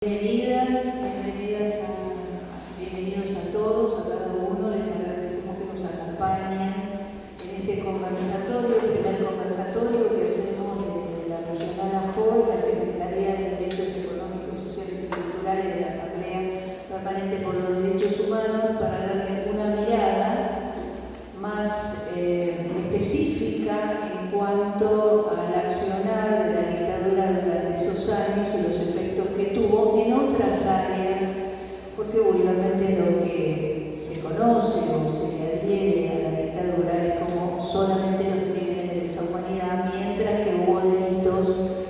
Bienvenidos a todos, a cada uno. Les agradecemos que nos acompañen en este conversatorio, el primer conversatorio que hacemos desde la Regional AJO y la Secretaría de Derechos Económicos, Sociales y Culturales de la Asamblea Permanente por los Derechos Humanos, para darle una mirada más específica en cuanto al accionar de la dictadura durante esos años y los efectos que tuvo en otras áreas, porque vulgarmente lo que se conoce o se le adhiere a la dictadura es como solamente los crímenes de lesa humanidad, mientras que hubo delitos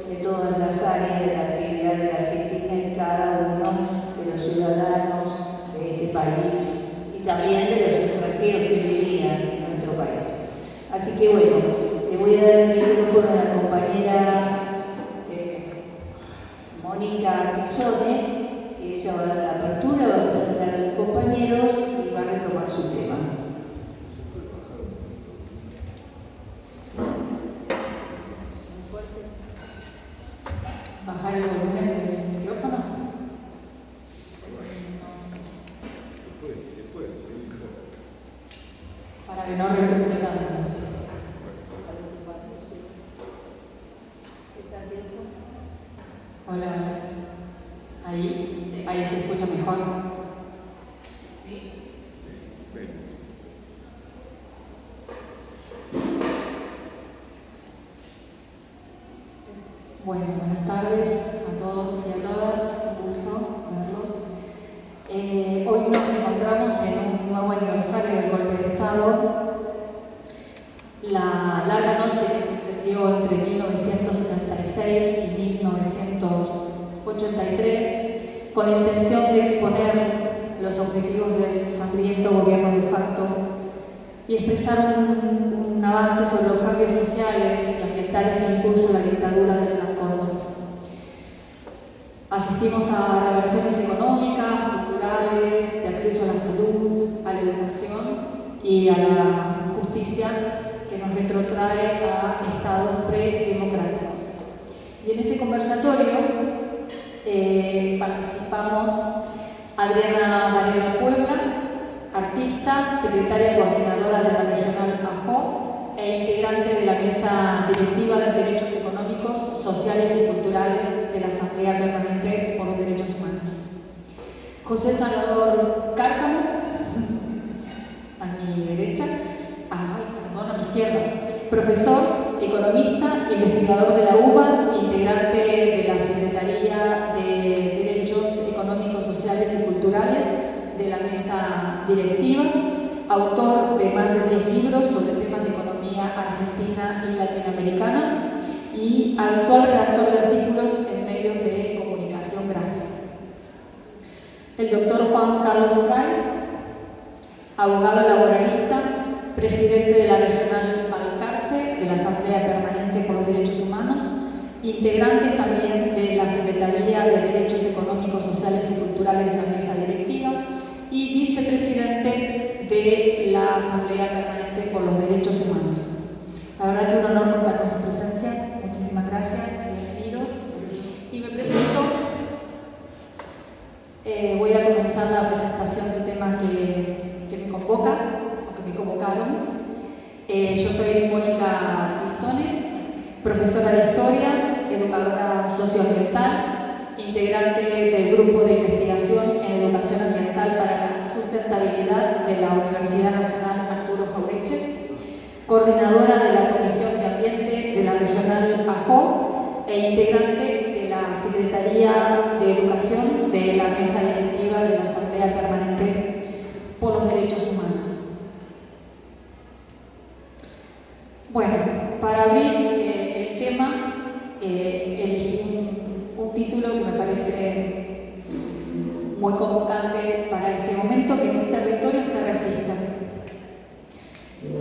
de todas las áreas de la actividad de la Argentina en cada uno de los ciudadanos de este país y también de los extranjeros que vivían en nuestro país. Así que bueno, le voy a dar el micrófono a la compañera Mónica Pisone, que ella va a dar la apertura, va a presentar a los compañeros y va a retomar su tema. ¿Bajar el volumen del micrófono? Se puede, sí. Para que no retumbe tanto. Hola, hola. Ahí se escucha mejor. ¿Sí? Bueno, buenas tardes a todos y a todas. Un gusto verlos. Hoy nos encontramos en un nuevo aniversario del golpe de Estado. La larga noche que se extendió entre 1976 y 1983 con la intención de exponer los objetivos del sangriento gobierno de facto y expresar un avance sobre los cambios sociales y ambientales que impuso la dictadura del Blanco. Asistimos a reversiones económicas, culturales, de acceso a la salud, a la educación y a la justicia, que nos retrotrae a estados predemocráticos. Y en este conversatorio participamos Adriana Varela Puebla, artista, secretaria coordinadora de la Regional AJO e integrante de la Mesa Directiva de Derechos Económicos, Sociales y Culturales de la Asamblea Permanente por los Derechos Humanos. José Salvador Cárcamo, a mi derecha, a mi izquierda, profesor, economista, investigador de la UBA, integrante de la Secretaría de Derechos Económicos, Sociales y Culturales de la Mesa Directiva, autor de más de 10 libros sobre temas de economía argentina y latinoamericana y habitual redactor de artículos en medios de comunicación gráfica. El doctor Juan Carlos Frais, abogado laboralista, presidente de la Regional Balcarce de la Asamblea Permanente por los Derechos Humanos, integrante también de la Secretaría de Derechos Económicos, Sociales y Culturales de la Mesa Directiva y vicepresidente de la Asamblea Permanente por los Derechos Humanos. La verdad que un honor contar con su presencia. Muchísimas gracias, bienvenidos. Y me presento. Voy a comenzar la presentación del tema que me convoca, o que me convocaron. Yo soy Mónica Pisone, profesora de Historia, educadora socioambiental, integrante del Grupo de Investigación en Educación Ambiental para la Sustentabilidad de la Universidad Nacional Arturo Jauretche, coordinadora de la Comisión de Ambiente de la Regional AJO e integrante de la Secretaría de Educación de la Mesa Directiva de la Asamblea Permanente por los Derechos Humanos. Bueno, para abrir el tema, elegí un título que me parece muy convocante para este momento, que es Territorios que resistan.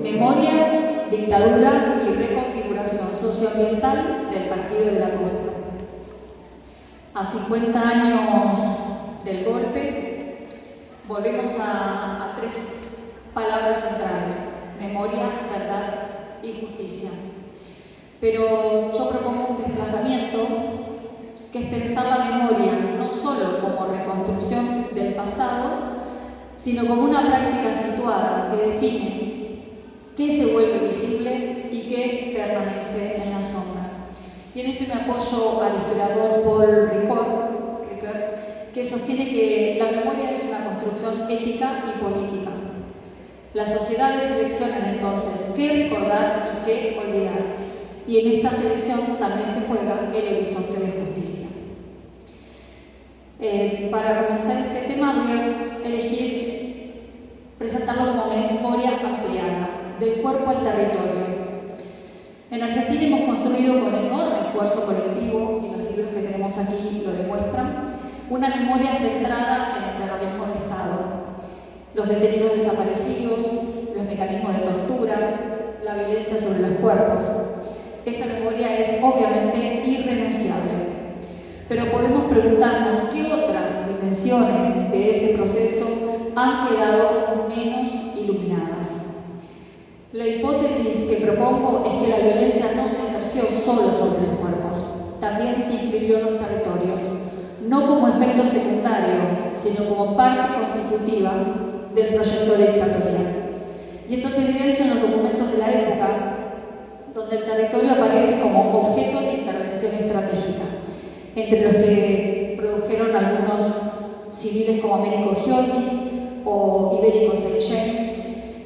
Memoria, dictadura y reconfiguración socioambiental del Partido de la Costa. A 50 años del golpe, volvemos a tres palabras centrales: memoria, verdad y justicia. Pero yo propongo un desplazamiento que es pensar la memoria no solo como reconstrucción del pasado, sino como una práctica situada que define qué se vuelve visible y qué permanece en la sombra. Y en esto me apoyo al historiador Paul Ricoeur, que sostiene que la memoria es una construcción ética y política. Las sociedades seleccionan entonces qué recordar y qué olvidar. Y en esta selección también se juega el horizonte de justicia. Para comenzar este tema voy a elegir presentarlo como memoria ampliada, del cuerpo al territorio. En Argentina hemos construido con enorme esfuerzo colectivo, y los libros que tenemos aquí lo demuestran, una memoria centrada en el terrorismo de Estado, los detenidos desaparecidos, los mecanismos de tortura, la violencia sobre los cuerpos. Esa memoria es obviamente irrenunciable. Pero podemos preguntarnos qué otras dimensiones de ese proceso han quedado menos iluminadas. La hipótesis que propongo es que la violencia no se ejerció solo sobre los cuerpos, también se inscribió en los territorios, no como efecto secundario, sino como parte constitutiva del proyecto dictatorial. Y esto se evidencia en los documentos de la época, donde el territorio aparece como objeto de intervención estratégica, entre los que produjeron algunos civiles como Américo Giotti o Ibérico Seychelles,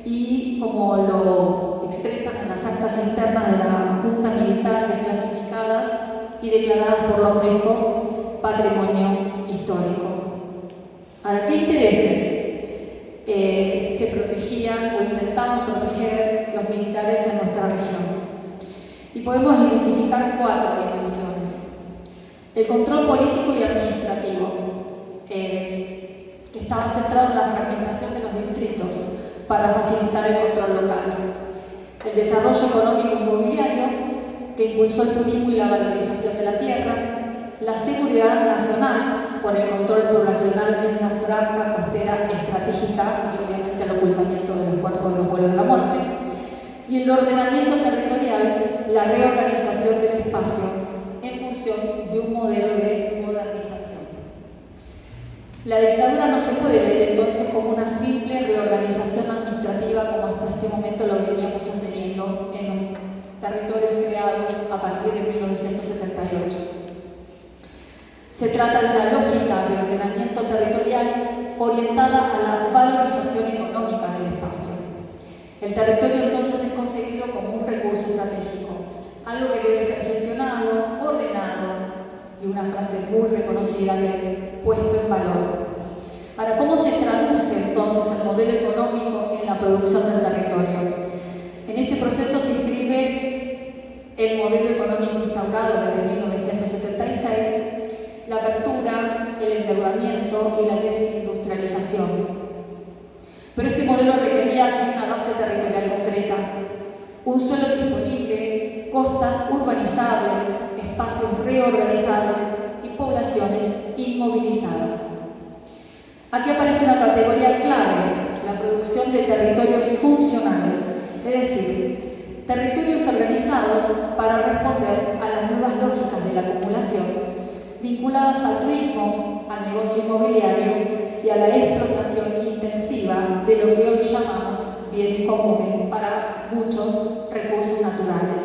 y como lo expresan en las actas internas de la Junta Militar desclasificadas y declaradas por la UNESCO Patrimonio Histórico. Ahora, ¿qué intereses se protegían o intentaban proteger los militares en nuestra región? Y podemos identificar 4 dimensiones. El control político y administrativo, que estaba centrado en la fragmentación de los distritos para facilitar el control local. El desarrollo económico inmobiliario, que impulsó el turismo y la valorización de la tierra. La seguridad nacional, por el control poblacional en una franja costera estratégica y obviamente el ocultamiento de los cuerpos de los vuelos de la muerte. Y el ordenamiento territorial, la reorganización del espacio en función de un modelo de modernización. La dictadura no se puede ver entonces como una simple reorganización administrativa como hasta este momento lo veníamos teniendo en los territorios creados a partir de 1978. Se trata de una lógica de ordenamiento territorial orientada a la valorización económica del espacio. El territorio entonces es concebido como un recurso estratégico, algo que debe ser gestionado, ordenado, y una frase muy reconocida que es puesto en valor. Ahora, ¿cómo se traduce entonces el modelo económico en la producción del territorio? En este proceso se inscribe el modelo económico instaurado desde 1976, la apertura, el endeudamiento y la desindustrialización. Pero este modelo requería de una base territorial concreta, un suelo disponible, costas urbanizables, espacios reorganizables y poblaciones inmovilizadas. Aquí aparece una categoría clave, la producción de territorios funcionales, es decir, territorios organizados para responder a las nuevas lógicas de la acumulación, vinculadas al turismo, al negocio inmobiliario y a la explotación intensiva de lo que hoy llamamos bienes comunes para muchos recursos naturales.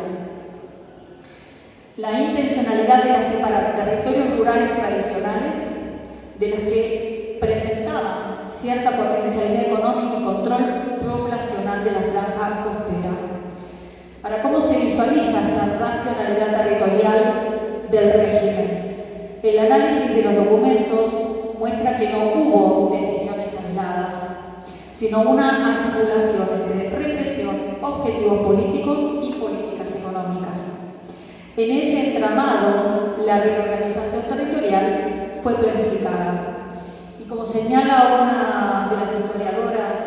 La intencionalidad era separar territorios rurales tradicionales de los que presentaban cierta potencialidad económica y control poblacional de la franja costera. Ahora, ¿cómo se visualiza esta racionalidad territorial del régimen? El análisis de los documentos muestra que no hubo decisiones aisladas, sino una articulación entre represión, objetivos políticos y políticas económicas. En ese entramado, la reorganización territorial fue planificada. Y como señala una de las investigadoras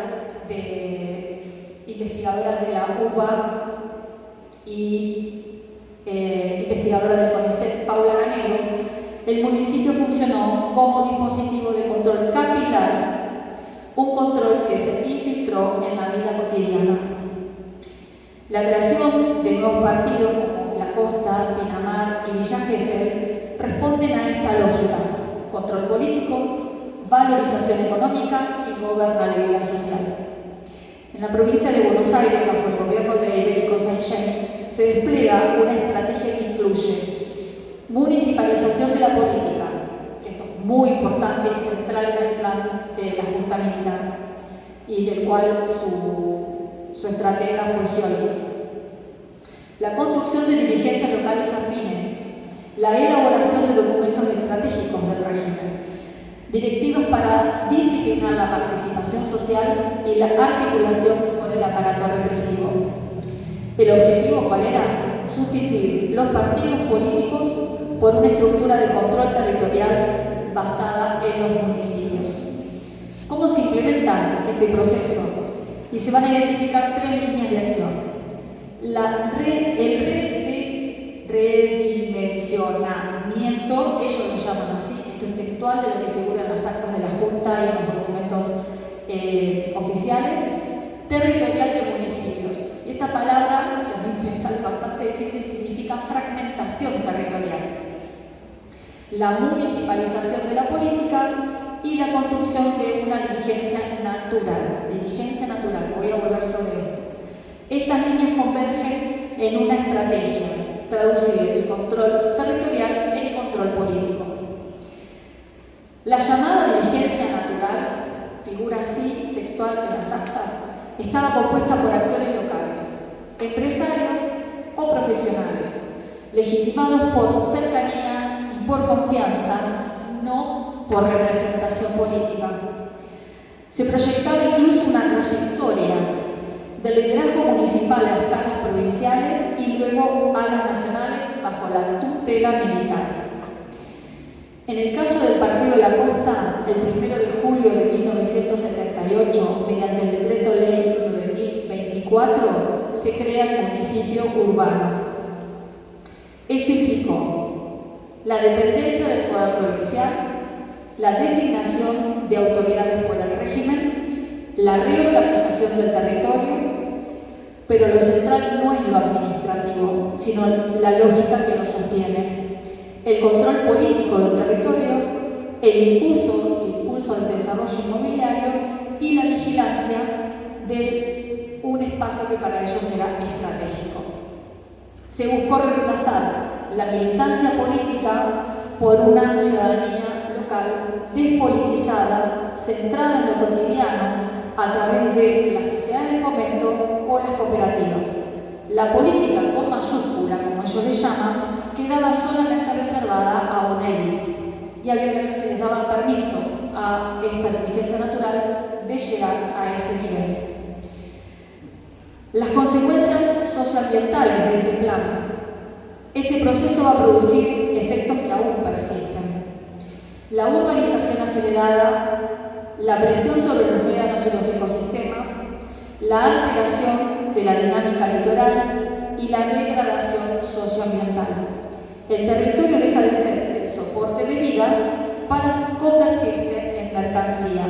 de la UBA y investigadora del CONICET, Paula Ganelo, el municipio funcionó como dispositivo de control capilar, un control que se infiltró en la vida cotidiana. La creación de nuevos partidos como La Costa, Pinamar y Villa Gesell responden a esta lógica: control político, valorización económica y gobernabilidad social. En la provincia de Buenos Aires, bajo el gobierno de Ibérico Saint-Jean, se despliega una estrategia que incluye municipalización de la política, que esto es muy importante y central en el plan de la Junta Militar, y del cual su estratega fue Scioli. La construcción de dirigencias locales afines, la elaboración de documentos estratégicos del régimen, directivos para disciplinar la participación social y la articulación con el aparato represivo. El objetivo, ¿cuál era? Sustituir los partidos políticos por una estructura de control territorial basada en los municipios. ¿Cómo se implementa este proceso? Y se van a identificar 3 líneas de acción. El redimensionamiento, ellos lo llaman así, esto es textual de lo que figura en las actas de la Junta y en los documentos oficiales, territorial de municipios. Y esta palabra, que a mí me sale bastante difícil, significa fragmentación territorial. La municipalización de la política y la construcción de una dirigencia natural. Dirigencia natural, voy a volver sobre esto. Estas líneas convergen en una estrategia, traducir el control territorial en control político. La llamada dirigencia natural, figura así textual en las actas, estaba compuesta por actores locales, empresarios o profesionales, legitimados por cercanía y por confianza, no por representación política. Se proyectaba incluso una trayectoria del liderazgo municipal a escalas provinciales y luego a las nacionales bajo la tutela militar. En el caso del Partido de la Costa, el 1 de julio de 1978, mediante el Decreto Ley 9024, se crea el municipio urbano. Esto implicó la dependencia del poder provincial, la designación de autoridades por el régimen, la reorganización del territorio, pero lo central no es lo administrativo, sino la lógica que lo sostiene. El control político del territorio, el impulso del desarrollo inmobiliario y la vigilancia de un espacio que para ellos era estratégico. Se buscó reemplazar la militancia política por una ciudadanía local despolitizada, centrada en lo cotidiano, a través de las sociedades de fomento o las cooperativas. La política con mayúscula, como ellos le llaman, quedaba solamente reservada a una élite y había que ver si les daban permiso a esta dirigencia natural de llegar a ese nivel. Las consecuencias socioambientales de este plan. Este proceso va a producir efectos que aún persisten. La urbanización acelerada, la presión sobre los médanos y los ecosistemas, la alteración de la dinámica litoral y la degradación socioambiental. El territorio deja de ser el soporte de vida para convertirse en mercancía.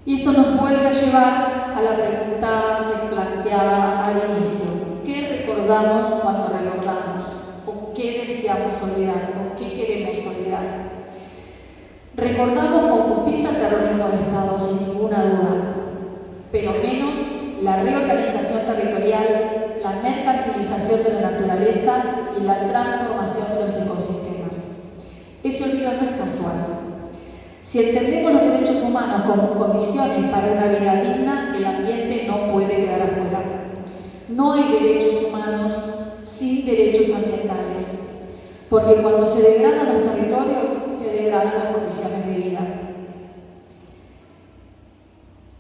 Y esto nos vuelve a llevar a la pregunta que planteaba al inicio. ¿Qué recordamos cuando recordamos? ¿O qué deseamos olvidar? ¿O qué queremos olvidar? Recordamos con justicia el terrorismo de Estado, sin ninguna duda, pero menos la reorganización territorial, la mercantilización de la naturaleza y la transformación de los ecosistemas. Ese olvido no es casual. Si entendemos los derechos humanos como condiciones para una vida digna, el ambiente no puede quedar afuera. No hay derechos humanos sin derechos ambientales, porque cuando se degradan los territorios, se degradan las condiciones de vida.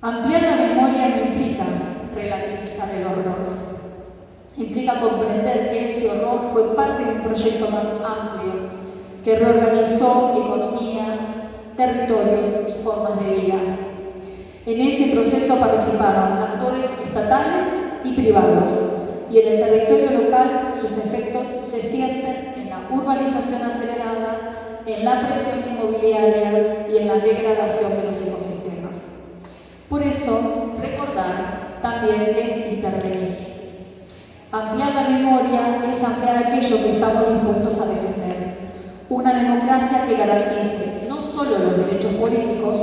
Ampliar la memoria no implica relativizar el horror. Implica comprender que ese horror fue parte de un proyecto más amplio que reorganizó economías, territorios y formas de vida. En ese proceso participaron actores estatales y privados, y en el territorio local sus efectos se sienten en la urbanización acelerada, en la presión inmobiliaria y en la degradación de los ecosistemas. Por eso, recordar también es intervenir. Ampliar la memoria es ampliar aquello que estamos dispuestos a defender. Una democracia que garantice no solo los derechos políticos,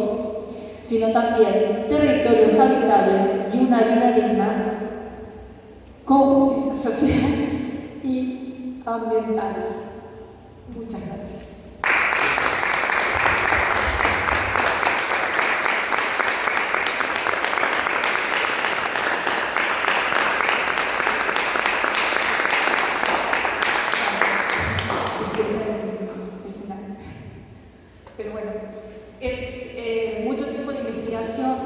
sino también territorios habitables y una vida digna, con justicia social y ambiental. Muchas gracias. Pero bueno, es mucho tiempo de investigación,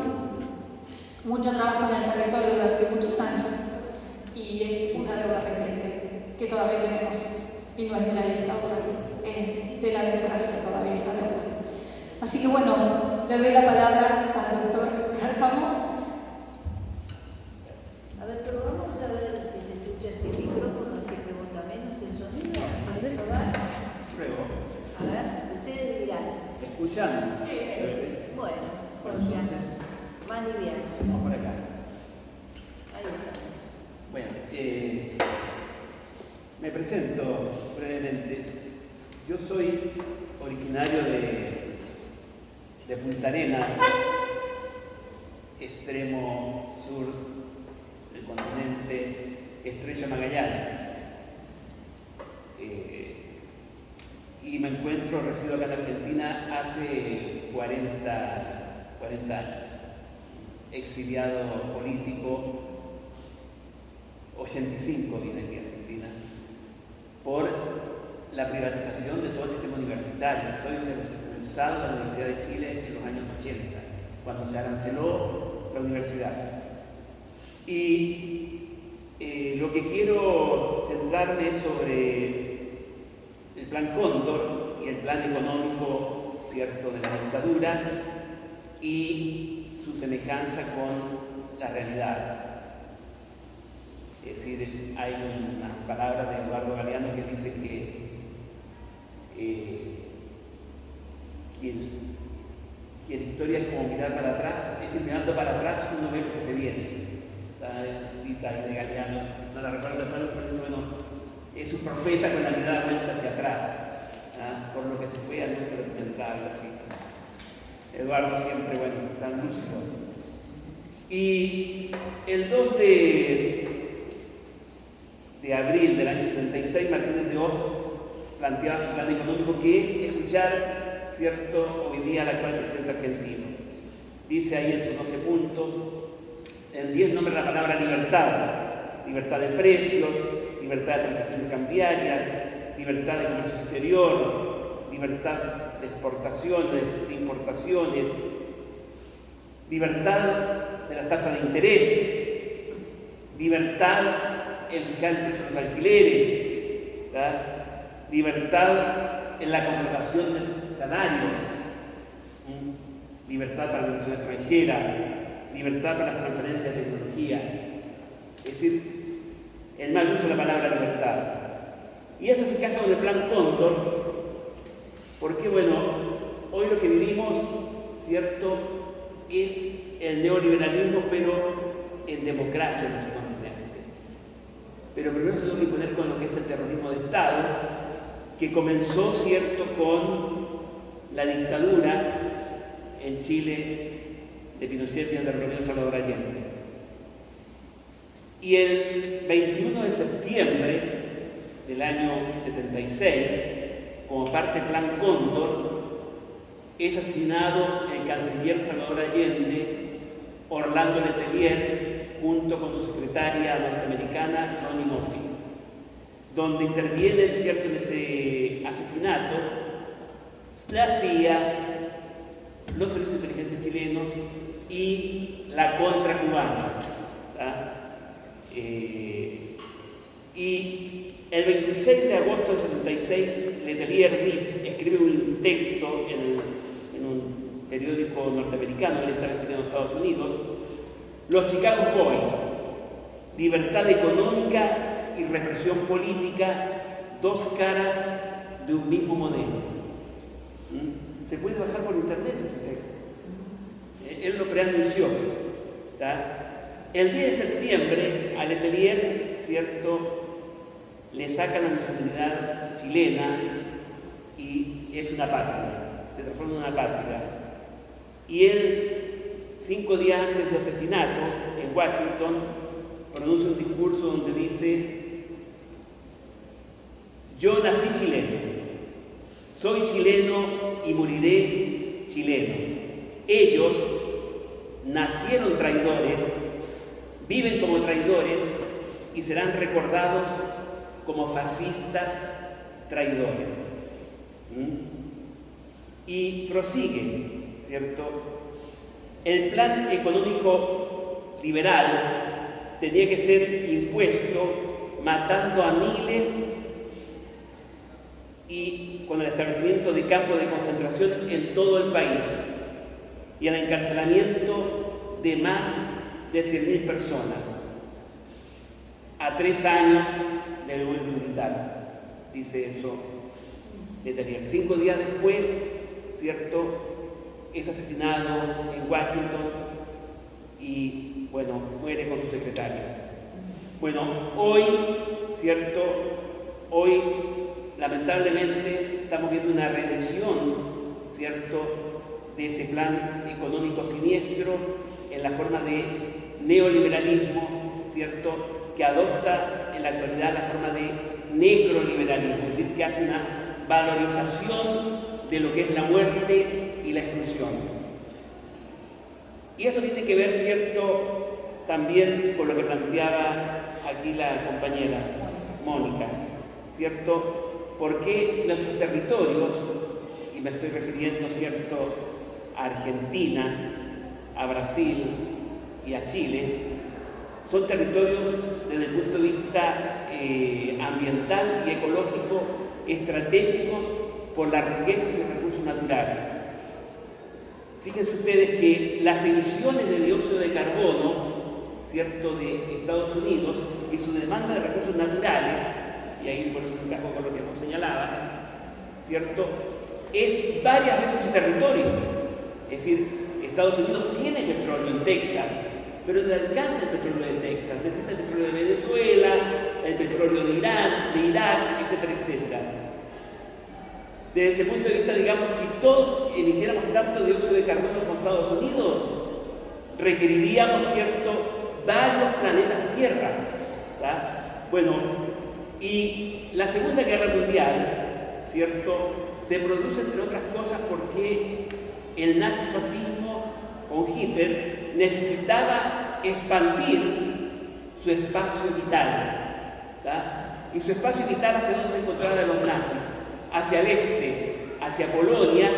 mucho trabajo en el territorio durante muchos años y es una deuda pendiente que todavía tenemos y no es de la dictadura, es de la democracia todavía esa deuda. Así que bueno, le doy la palabra al doctor Cárcamo. A ver, pero vamos a ver si se escucha ese micrófono, así que vota menos el sonido. A ver, Pruebo. a ver, ustedes dirán. ¿Escuchan? Sí. Bueno, confianza. Más liviano. Vamos por acá. Ahí está. Bueno, me presento brevemente. Yo soy originario de Punta Arenas, extremo sur del continente, Estrecho de Magallanes. Y me resido acá en Argentina hace 40 años. Exiliado político, 85 vine aquí a Argentina, por la privatización de todo el sistema universitario. Soy uno de los expulsados de la Universidad de Chile en los años 80, cuando se aranceló la universidad. Y lo que quiero centrarme es sobre el Plan Cóndor y el plan económico, ¿cierto?, de la dictadura y su semejanza con la realidad. Es decir, hay unas palabras de Eduardo Galeano que dice que la historia es como mirar para atrás, es decir, mirando para atrás uno ve lo que se viene. La cita ahí de Galeano, no la recuerdo, pero dice, bueno, es un profeta con la mirada vuelta hacia atrás, por lo que se fue al uso documental, algo así. Eduardo siempre, bueno, tan lúcido. Y el 2 de abril del año 76, Martínez de Oz planteaba su plan económico, que es escuchar, ¿cierto?, hoy día al actual presidente argentino. Dice ahí en sus 12 puntos, en 10 nombra la palabra libertad: libertad de precios, libertad de transacciones cambiarias, libertad de comercio exterior, libertad de exportaciones, de importaciones, libertad de las tasas de interés, libertad en fijar el precio de los alquileres, ¿verdad?, libertad en la contratación de salarios, libertad para la inversión extranjera, libertad para las transferencias de tecnología. Es decir, el mal uso de la palabra libertad. Y esto se encaja con el Plan Cóndor, porque, bueno, hoy lo que vivimos, ¿cierto?, es el neoliberalismo, pero en democracia en nuestro continente. Pero primero se tengo que poner con lo que es el terrorismo de Estado, que comenzó, ¿cierto?, con la dictadura en Chile de Pinochet y el de Salvador Allende. Y el 21 de septiembre del año 76, como parte del Plan Cóndor, es asesinado el canciller Salvador Allende, Orlando Letelier, junto con su secretaria norteamericana, Ronnie Moffitt, donde intervienen, ¿cierto?, en ese asesinato la CIA, los servicios de inteligencia chilenos y la contra cubana. Y el 26 de agosto del 76, Letelier escribe un texto en un periódico norteamericano, él está residiendo en Estados Unidos, los Chicago Boys: libertad económica y represión política, dos caras de un mismo modelo. Se puede bajar por internet ese texto. Él lo preanunció. El 10 de septiembre, a Letelier ¿cierto?, le sacan la nacionalidad chilena y es una patria, se transforma en una patria. Y él, 5 días antes de su asesinato en Washington, pronuncia un discurso donde dice: yo nací chileno, soy chileno y moriré chileno. Ellos nacieron traidores, viven como traidores y serán recordados como fascistas traidores. Y prosigue, ¿cierto? El plan económico liberal tenía que ser impuesto matando a miles y con el establecimiento de campos de concentración en todo el país y el encarcelamiento de más de 100.000 personas a 3 años del gobierno militar. Dice eso Letelier. 5 días después, ¿cierto?, es asesinado en Washington y, bueno, muere con su secretario. Bueno, hoy, ¿cierto?, hoy lamentablemente estamos viendo una reedición, ¿cierto?, de ese plan económico siniestro en la forma de neoliberalismo, ¿cierto?, que adopta en la actualidad la forma de necroliberalismo, es decir, que hace una valorización de lo que es la muerte y la exclusión. Y esto tiene que ver, ¿cierto?, también con lo que planteaba aquí la compañera Mónica, ¿cierto? Porque nuestros territorios, y me estoy refiriendo, ¿cierto?, a Argentina, a Brasil y a Chile, son territorios desde el punto de vista ambiental y ecológico estratégicos por la riqueza y sus recursos naturales. Fíjense ustedes que las emisiones de dióxido de carbono, ¿cierto?, de Estados Unidos y su demanda de recursos naturales, y ahí por eso me encajo con lo que nos señalaba, ¿cierto?, es varias veces su territorio. Es decir, Estados Unidos tiene petróleo en Texas, pero no alcanza el petróleo de Texas, necesita el petróleo de Venezuela, el petróleo de Irán, de Irak, etcétera, etcétera. Desde ese punto de vista, digamos, si todos emitiéramos tanto dióxido de carbono como Estados Unidos, requeriríamos, ¿cierto?, varios planetas Tierra, ¿verdad? Bueno, y la Segunda Guerra Mundial, ¿cierto?, se produce, entre otras cosas, porque el nazifascismo con Hitler necesitaba expandir su espacio vital, ¿verdad? Y su espacio vital, ¿hacia dónde se encontraba los nazis? Hacia el este, hacia Polonia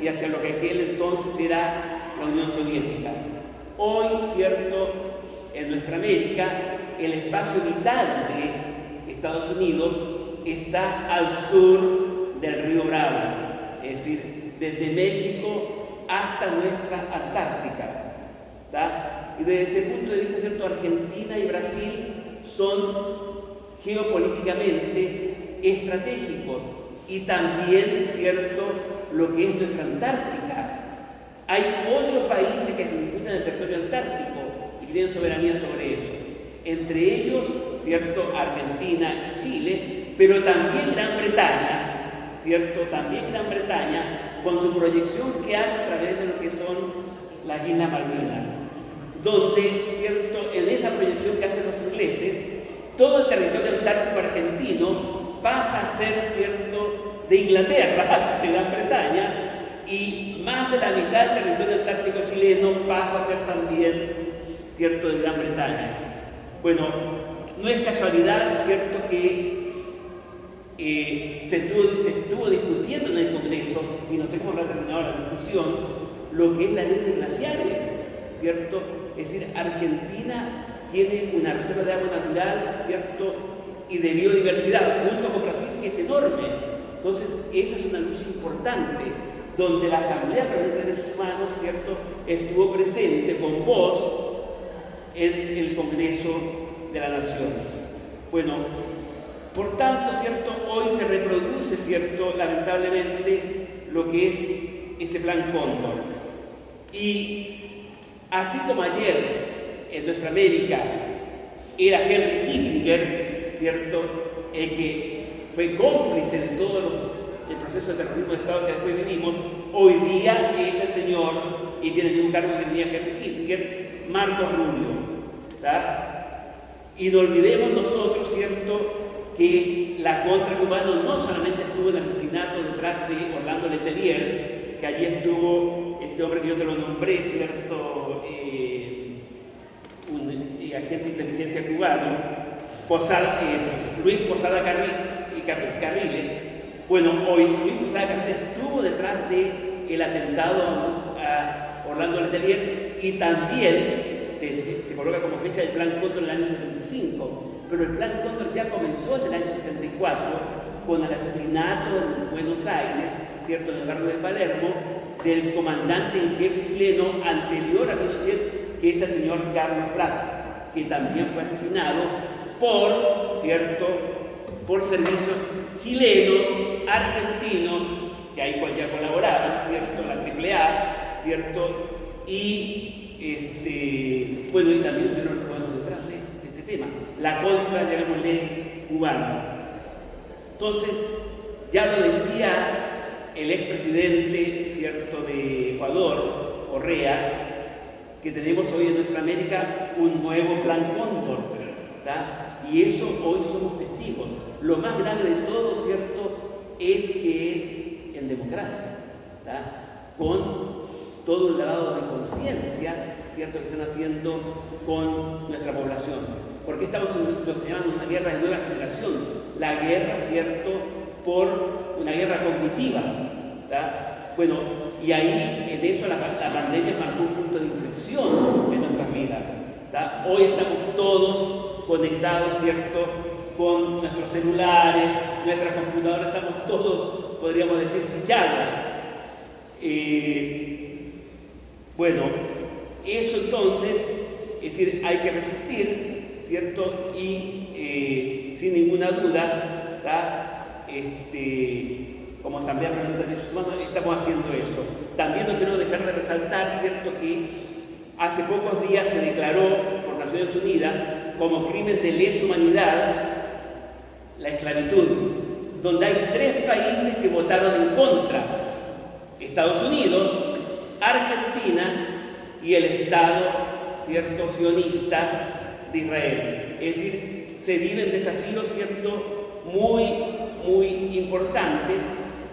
y hacia lo que aquel entonces era la Unión Soviética. Hoy, ¿cierto?, en nuestra América, el espacio vital de Estados Unidos está al sur del río Bravo, es decir, desde México hasta nuestra Antártica, ¿tá? Y desde ese punto de vista, ¿cierto?, Argentina y Brasil son geopolíticamente estratégicos, y también, ¿cierto?, lo que es nuestra Antártica. Hay 8 países que se disputan el territorio antártico y que tienen soberanía sobre eso. Entre ellos, ¿cierto?, Argentina y Chile, pero también Gran Bretaña, ¿cierto?, también Gran Bretaña, con su proyección que hace a través de lo que son las Islas Malvinas, donde, ¿cierto?, en esa proyección que hacen los ingleses, todo el territorio antártico argentino pasa a ser, ¿cierto?, de Inglaterra, de Gran Bretaña, y más de la mitad del territorio antártico chileno pasa a ser también, ¿cierto?, de Gran Bretaña. Bueno, no es casualidad, ¿cierto?, que se estuvo discutiendo en el Congreso, y no sé cómo habrá terminado la discusión, lo que es la ley de glaciares, ¿cierto? Es decir, Argentina tiene una reserva de agua natural, ¿cierto?, y de biodiversidad, junto con Brasil, que es enorme. Entonces, esa es una lucha importante, donde la Asamblea Permanente de Derechos Humanos, ¿cierto?, estuvo presente con voz en el Congreso de la Nación. Bueno, por tanto, ¿cierto?, hoy se reproduce, ¿cierto?, lamentablemente, lo que es ese plan Cóndor. Y así como ayer en nuestra América era Henry Kissinger, ¿cierto?, el que fue cómplice de todo el proceso de terrorismo de Estado que después vivimos. Hoy día es el señor, y tiene el mismo cargo que tenía Henry Kissinger, Marcos Rubio, ¿tá? Y no olvidemos nosotros, ¿cierto?, que la contra cubana no solamente estuvo en el asesinato detrás de Orlando Letelier, que allí estuvo este hombre que yo te lo nombré, ¿cierto?, un agente de inteligencia cubano, Luis Posada Carriles. Bueno, hoy Luis Posada Carriles estuvo detrás del atentado a Orlando Letelier y también se coloca como fecha del Plan Cóndor en el año 75, pero el Plan Cóndor ya comenzó en el año 74 con el asesinato en Buenos Aires, ¿cierto?, en el barrio de Palermo, del comandante en jefe chileno anterior a Pinochet, que es el señor Carlos Prats, que también fue asesinado por servicios chilenos, argentinos, que ahí ya colaboraban, ¿cierto?, la AAA, ¿cierto?, y bueno, y también estuvieron los cubanos detrás de este tema, la contra, llamémosle, cubana. Entonces, ya lo decía el expresidente, ¿cierto?, de Ecuador, Correa, que tenemos hoy en nuestra América un nuevo Plan Cóndor, ¿tá? Y eso hoy somos testigos. Lo más grave de todo, ¿cierto?, es que es en democracia, ¿tá?, con todo el lavado de conciencia, ¿cierto?, que están haciendo con nuestra población. Porque estamos en lo que se llama una guerra de nueva generación, la guerra, ¿cierto?, por una guerra cognitiva, ¿tá? Bueno, y ahí en eso la pandemia marcó un punto de inflexión en nuestras vidas, ¿tá? Hoy estamos todos conectados, ¿cierto?, con nuestros celulares, nuestras computadoras, estamos todos, podríamos decir, fichados. Bueno, eso entonces, es decir, hay que resistir, ¿cierto? Y sin ninguna duda, ¿tá?, como Asamblea Parlamentaria de Derechos Humanos estamos haciendo eso. También no quiero dejar de resaltar, ¿cierto?, que hace pocos días se declaró por Naciones Unidas como crimen de lesa humanidad la esclavitud, donde hay 3 países que votaron en contra: Estados Unidos, Argentina y el Estado, ¿cierto?, sionista de Israel. Es decir, se viven desafíos, ¿cierto?, muy importantes,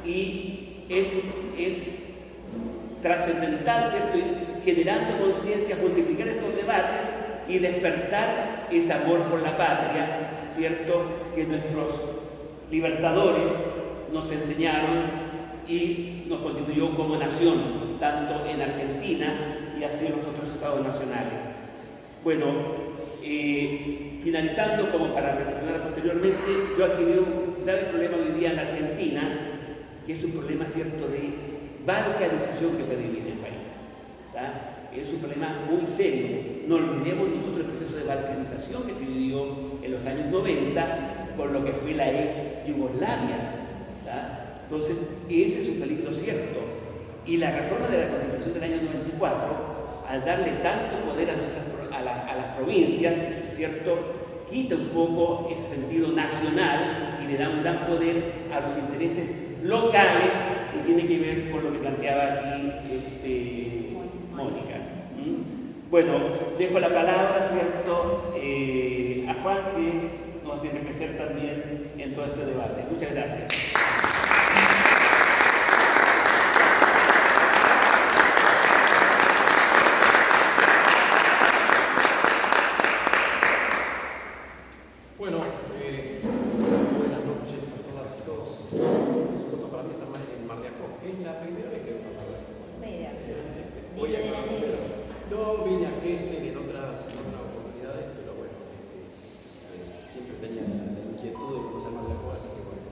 y es trascendental, ¿cierto?, generando conciencia, multiplicar estos debates y despertar ese amor por la patria, ¿cierto?, que nuestros libertadores nos enseñaron y nos constituyó como nación, tanto en Argentina y así en los otros estados nacionales. Bueno, finalizando, como para reflexionar posteriormente, yo aquí veo un grave problema hoy día en la Argentina, que es un problema, ¿cierto?, de balcanización que puede vivir el país, ¿tá? Es un problema muy serio. No olvidemos nosotros el proceso de balcanización que se vivió en los años 90 con lo que fue la ex Yugoslavia, ¿tá? Entonces, ese es un peligro cierto. Y la reforma de la Constitución del año 94, al darle tanto poder a las provincias, ¿cierto?, quita un poco ese sentido nacional y le da un gran poder a los intereses locales, y tiene que ver con lo que planteaba aquí Mónica. Bueno, dejo la palabra, ¿cierto?, a Juan, que nos tiene que ser también en todo este debate. Muchas gracias. Bueno, buenas noches a todas y todos. Es un gusto para mí estar en Mar de Ajó. Es la primera vez que vengo a Mar de Ajó. Voy a conocer. No, vine a Gessel en otras oportunidades, pero bueno, siempre tenía la inquietud de conocer Mar de Ajó, así que bueno,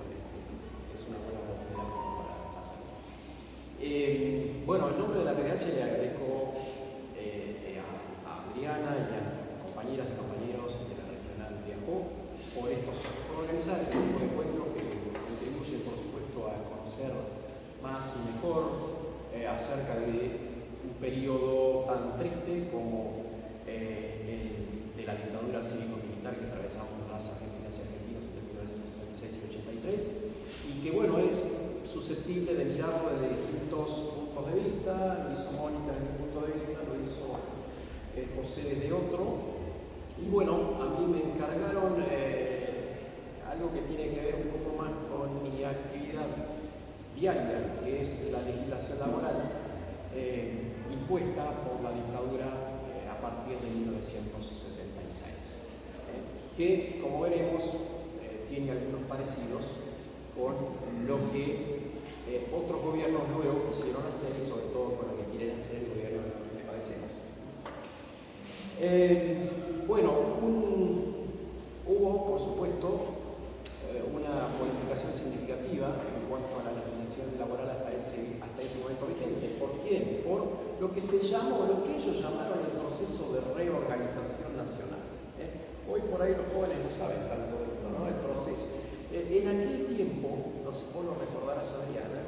es una buena oportunidad para hacerlo. Bueno, en nombre de la PDH le agradezco a Adriana y a compañeras y compañeros de la regional de Ajó por organizar este tipo de encuentros que contribuyen, por supuesto, a conocer más y mejor acerca de un periodo tan triste como el de la dictadura cívico-militar que atravesamos las argentinas y argentinos entre 1976 y 83, y que bueno, es susceptible de mirarlo desde distintos puntos de vista. Lo hizo Mónica desde un punto de vista, lo hizo José desde otro, y bueno, a mí me encargaron algo que tiene que ver un poco más con mi actividad diaria, que es la legislación laboral impuesta por la dictadura a partir de 1976, que, como veremos, tiene algunos parecidos con lo que otros gobiernos luego quisieron hacer, y sobre todo con lo que quieren hacer el gobierno que padecemos. Bueno, hubo, por supuesto, una modificación significativa en cuanto a la legislación laboral hasta ese momento vigente. ¿Por quién? Por lo que se llamó, lo que ellos llamaron el proceso de reorganización nacional. Hoy por ahí los jóvenes no saben tanto esto, ¿no? El proceso. En aquel tiempo, no sé, vos lo recordarás, Adriana,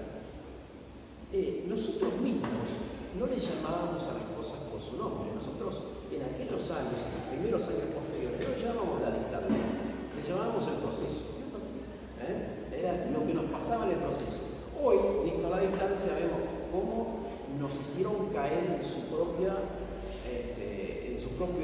nosotros mismos no le llamábamos a las cosas por su nombre. Nosotros en aquellos años, en los primeros años posteriores, no llamábamos la dictadura, le llamábamos el proceso. Era lo que nos pasaba en el proceso. Hoy, visto a la distancia, vemos cómo nos hicieron caer en su propio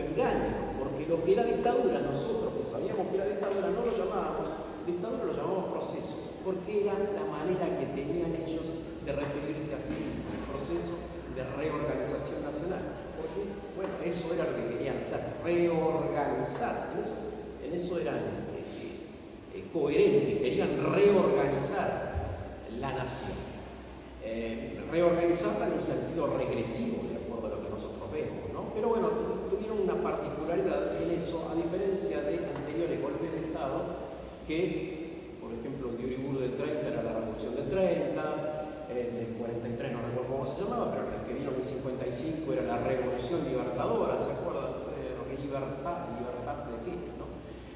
engaño, porque lo que era dictadura, nosotros que sabíamos que era dictadura, no lo llamábamos dictadura, lo llamábamos proceso, porque era la manera que tenían ellos de referirse así, el proceso de reorganización nacional. Porque, bueno, eso era lo que querían hacer, reorganizar. En eso eran coherentes, querían reorganizar la nación. Reorganizarla en un sentido regresivo, de acuerdo a lo que nosotros vemos, ¿no? Pero bueno, tuvieron una particularidad en eso, a diferencia de anteriores golpes de Estado, que, por ejemplo, el de Uriburu del 30 era la revolución del 30, del 43 no recuerdo cómo se llamaba, pero el que vino en el 55 era la revolución libertadora, ¿se acuerdan? ¿Libertad de qué? ¿No?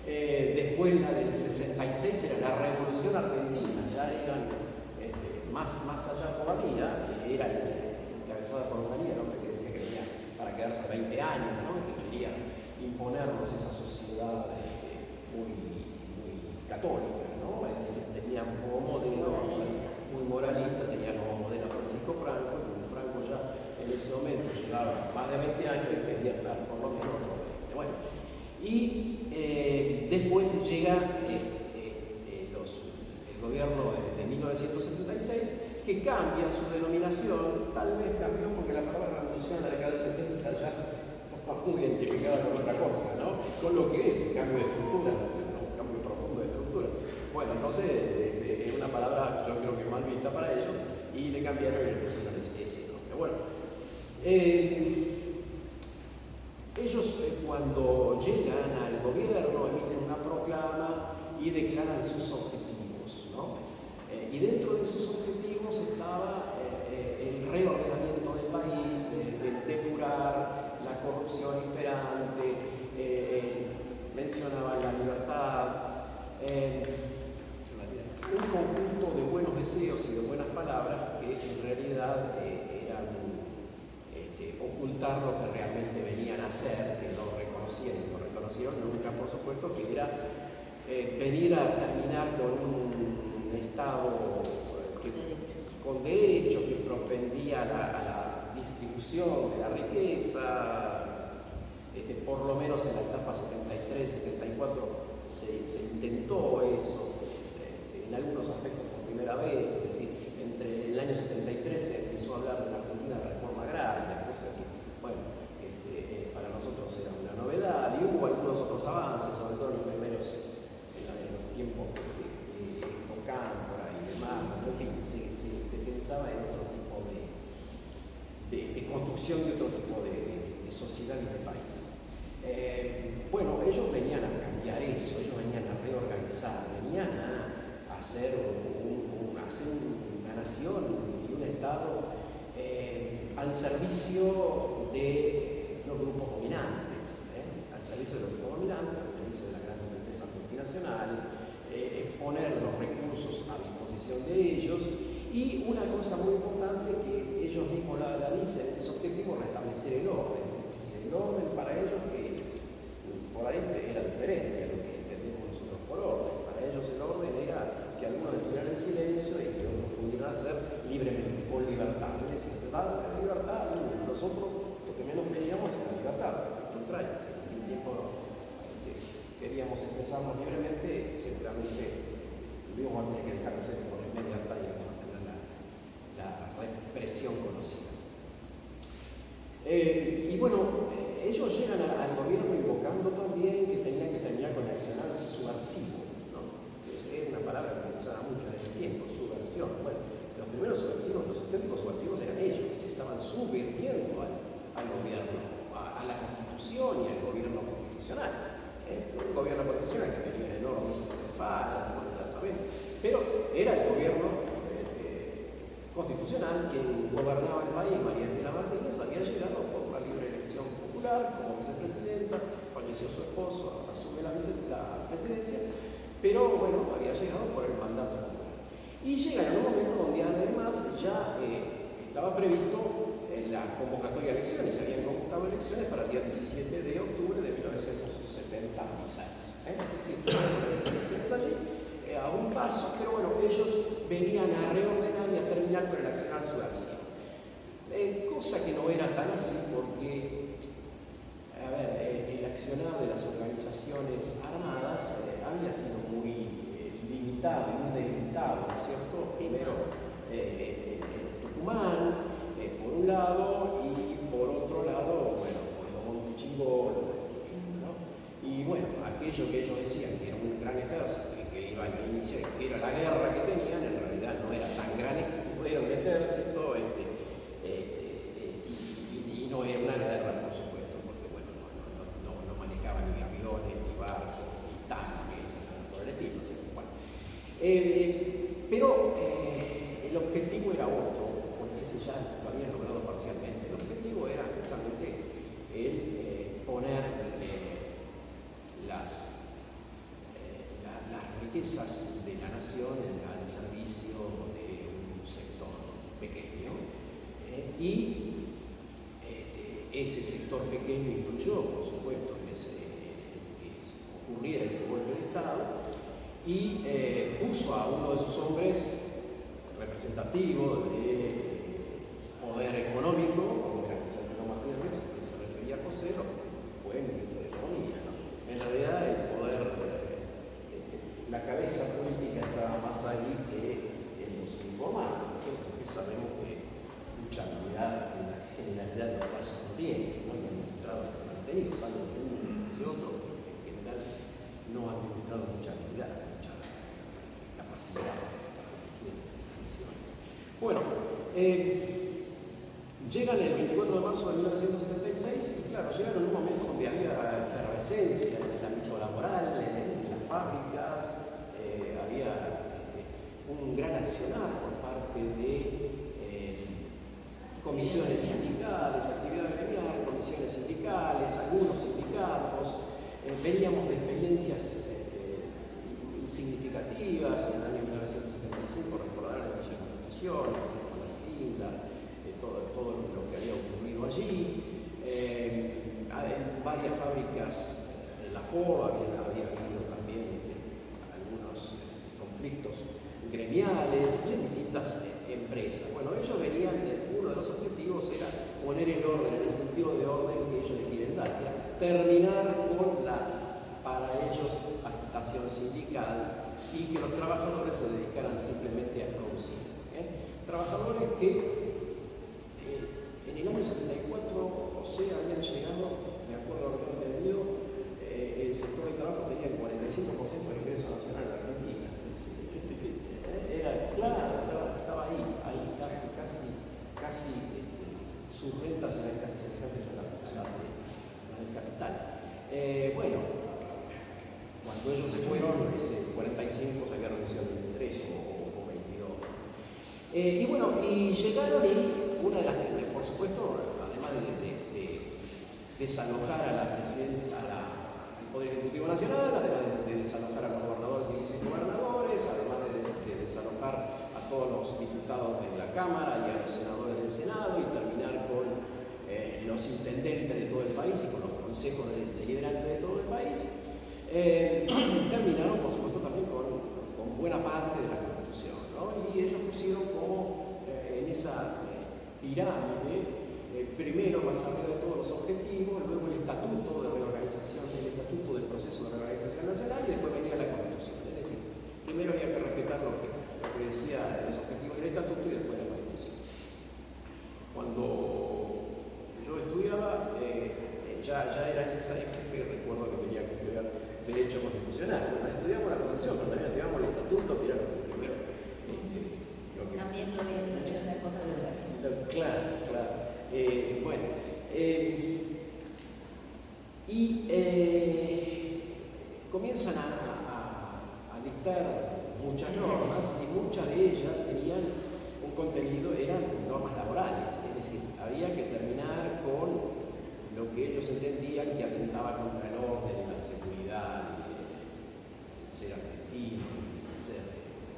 Después la del 66 era la revolución argentina, ya eran más allá todavía, era encabezada por Onganía, el hombre que decía que venía para quedarse 20 años, ¿no? Que quería imponernos esa sociedad muy católica, ¿no? Es decir, tenía como modelo, muy moralista, tenía como modelo a Francisco Franco, y como Franco ya en ese momento llevaba más de 20 años y quería estar por lo menos otros 20. Bueno, y después llega el gobierno de 1976, que cambia su denominación. Tal vez cambió porque la palabra revolución en la década del 70 ya estaba muy identificada con otra cosa, ¿no? Con lo que es el cambio de estructura, ¿no es cierto? Un cambio profundo de estructura. Bueno, entonces es una palabra, yo creo que mal vista para ellos, y le cambiaron y le pusieron ese nombre. Bueno, ellos cuando llegan al gobierno emiten una proclama y declaran sus objetivos, ¿no? Y dentro de sus objetivos estaba el reordenamiento del país, el depurar la corrupción imperante, mencionaban la libertad, un conjunto de buenos deseos y de buenas palabras que en realidad eran ocultar lo que realmente venían a hacer, que no reconocieron nunca, por supuesto, que era venir a terminar con un Estado con derechos, que propendía a la distribución de la riqueza. Por lo menos en la etapa 73-74 se intentó eso, en algunos aspectos por primera vez, es decir, entre el año 73 se empezó a hablar en Argentina de reforma agraria, cosa que, bueno, para nosotros era una novedad, y hubo algunos otros avances, sobre todo en los primeros, en los tiempos de Cámpora y demás, en fin, se pensaba en otro tipo de construcción de otro tipo de sociedad y de país. Bueno, ellos venían a cambiar eso, ellos venían a reorganizar, venían a hacer una nación y un Estado al servicio de los grupos dominantes, al servicio de los grupos dominantes, al servicio de las grandes empresas multinacionales, poner los recursos a disposición de ellos. Y una cosa muy importante que ellos mismos la dicen, es objetivo restablecer el orden. Es decir, el orden para ellos, ¿qué es? por ahí era diferente a lo que entendemos nosotros por orden. Para ellos el orden era que algunos estuvieran en silencio y que otros pudieran hacer libremente, con libertad. Es decir, dar la libertad, nosotros lo que menos queríamos era la libertad, al contrario, si en aquel tiempo queríamos expresarnos libremente, seguramente íbamos a tener que dejar de ser por inmediata y vamos a tener la represión conocida. Y bueno, ellos llegan al gobierno invocando también que tenía que terminar con el accionar subversivo, ¿no? Es una palabra que utilizaba mucho en ese tiempo, subversión. Bueno, los primeros subversivos, los auténticos subversivos eran ellos, que se estaban subvirtiendo al gobierno, a la Constitución y al gobierno constitucional. Un gobierno constitucional que tenía enormes falas, bueno, las sabemos, pero era el gobierno constitucional quien gobernaba el país. María Elena Martínez había llegado por una libre elección popular como vicepresidenta, falleció su esposo, asume la presidencia, pero bueno, había llegado por el mandato popular. Y llega en un momento donde además ya estaba previsto la convocatoria de elecciones. Se habían convocado elecciones para el día 17 de octubre de 1976. Es decir, las elecciones allí, a un paso, pero bueno, ellos venían a reordenar y a terminar con el accionar subversivo. Cosa que no era tan así porque, a ver, el accionar de las organizaciones armadas había sido muy limitado y muy delimitado, ¿no es cierto? Primero, Tucumán, por un lado, y por otro lado, bueno, Monte ¿no? Y bueno, aquello que ellos decían que era un gran ejército y que iban a iniciar, que era la guerra que tenían, en realidad no era tan gran, era un ejército, y no era una guerra, por supuesto, porque bueno, no manejaban ni aviones, ni barcos, ni tanques, por el estilo, ¿sí? Bueno. Pero el objetivo era otro, porque ese ya lo habían logrado parcialmente. El objetivo era justamente el poner las riquezas de la nación al servicio de un sector pequeño, y ese sector pequeño influyó, por supuesto, en que ocurriera ese golpe de Estado, y puso a uno de sus hombres representativo de poder económico, como era José Antonio Martínez, que se refería a José, fue ministro de Economía, ¿no? En realidad el poder, la cabeza política estaba más ahí que en los informados, ¿no es cierto? Porque sabemos que mucha habilidad en la generalidad de los casos no tiene, no han demostrado que mantenido, salvo de uno y otro, que en general no han demostrado mucha habilidad, mucha capacidad para dirigir misiones. Bueno, llegan el 24 de marzo de 1976 y claro, llegan en un momento donde había efervescencia en el ámbito laboral, en las fábricas, había un gran accionar por parte de comisiones sindicales, actividad gremial, comisiones sindicales, algunos sindicatos. Veníamos de experiencias significativas en el año 1975, recordar la Constitución, con la CINDA, todo lo que había ocurrido allí. En varias fábricas de la FOA había habido también algunos conflictos gremiales y en distintas empresas. Bueno, ellos venían, uno de los objetivos era poner el orden, en el sentido de orden que ellos le quieren dar, que era terminar con la, para ellos, agitación sindical y que los trabajadores se dedicaran simplemente a producir. Trabajadores que en el año 74, José, habían llegado, de acuerdo a lo que he entendido, el sector de trabajo tenía el 45% del ingreso nacional en Argentina. Era, claro, estaba ahí casi sus rentas eran casi semejantes a las del capital. Bueno, cuando ellos se fueron, ese 45 se había reducido a 23 o 22. Y bueno, y llegaron y una de las, por supuesto, además de desalojar a la presidencia, al Poder Ejecutivo Nacional, además de desalojar a los gobernadores y vicegobernadores, además de desalojar a todos los diputados de la Cámara y a los senadores del Senado y terminar con los intendentes de todo el país y con los consejos deliberantes de todo país, terminaron, por supuesto, también con buena parte de la Constitución, ¿no? Y ellos pusieron como en esa pirámide, primero, más arriba de todos los objetivos, luego el estatuto de reorganización, el estatuto del proceso de reorganización nacional, y después venía la Constitución. Es decir, primero había que respetar lo que decía los objetivos del estatuto y después la Constitución. Cuando yo estudiaba, ya era en esa época, y recuerdo que tenía que estudiar Derecho Constitucional. Bueno, estudiamos la Constitución, pero también estudiamos el estatuto, que era lo que primero. También lo había dicho en la época de la. Claro. Bueno, comienzan a dictar muchas normas y muchas de ellas tenían un contenido, eran normas laborales, es decir, había que terminar con lo que ellos entendían que atentaba contra el orden, la seguridad, el ser argentino, el ser,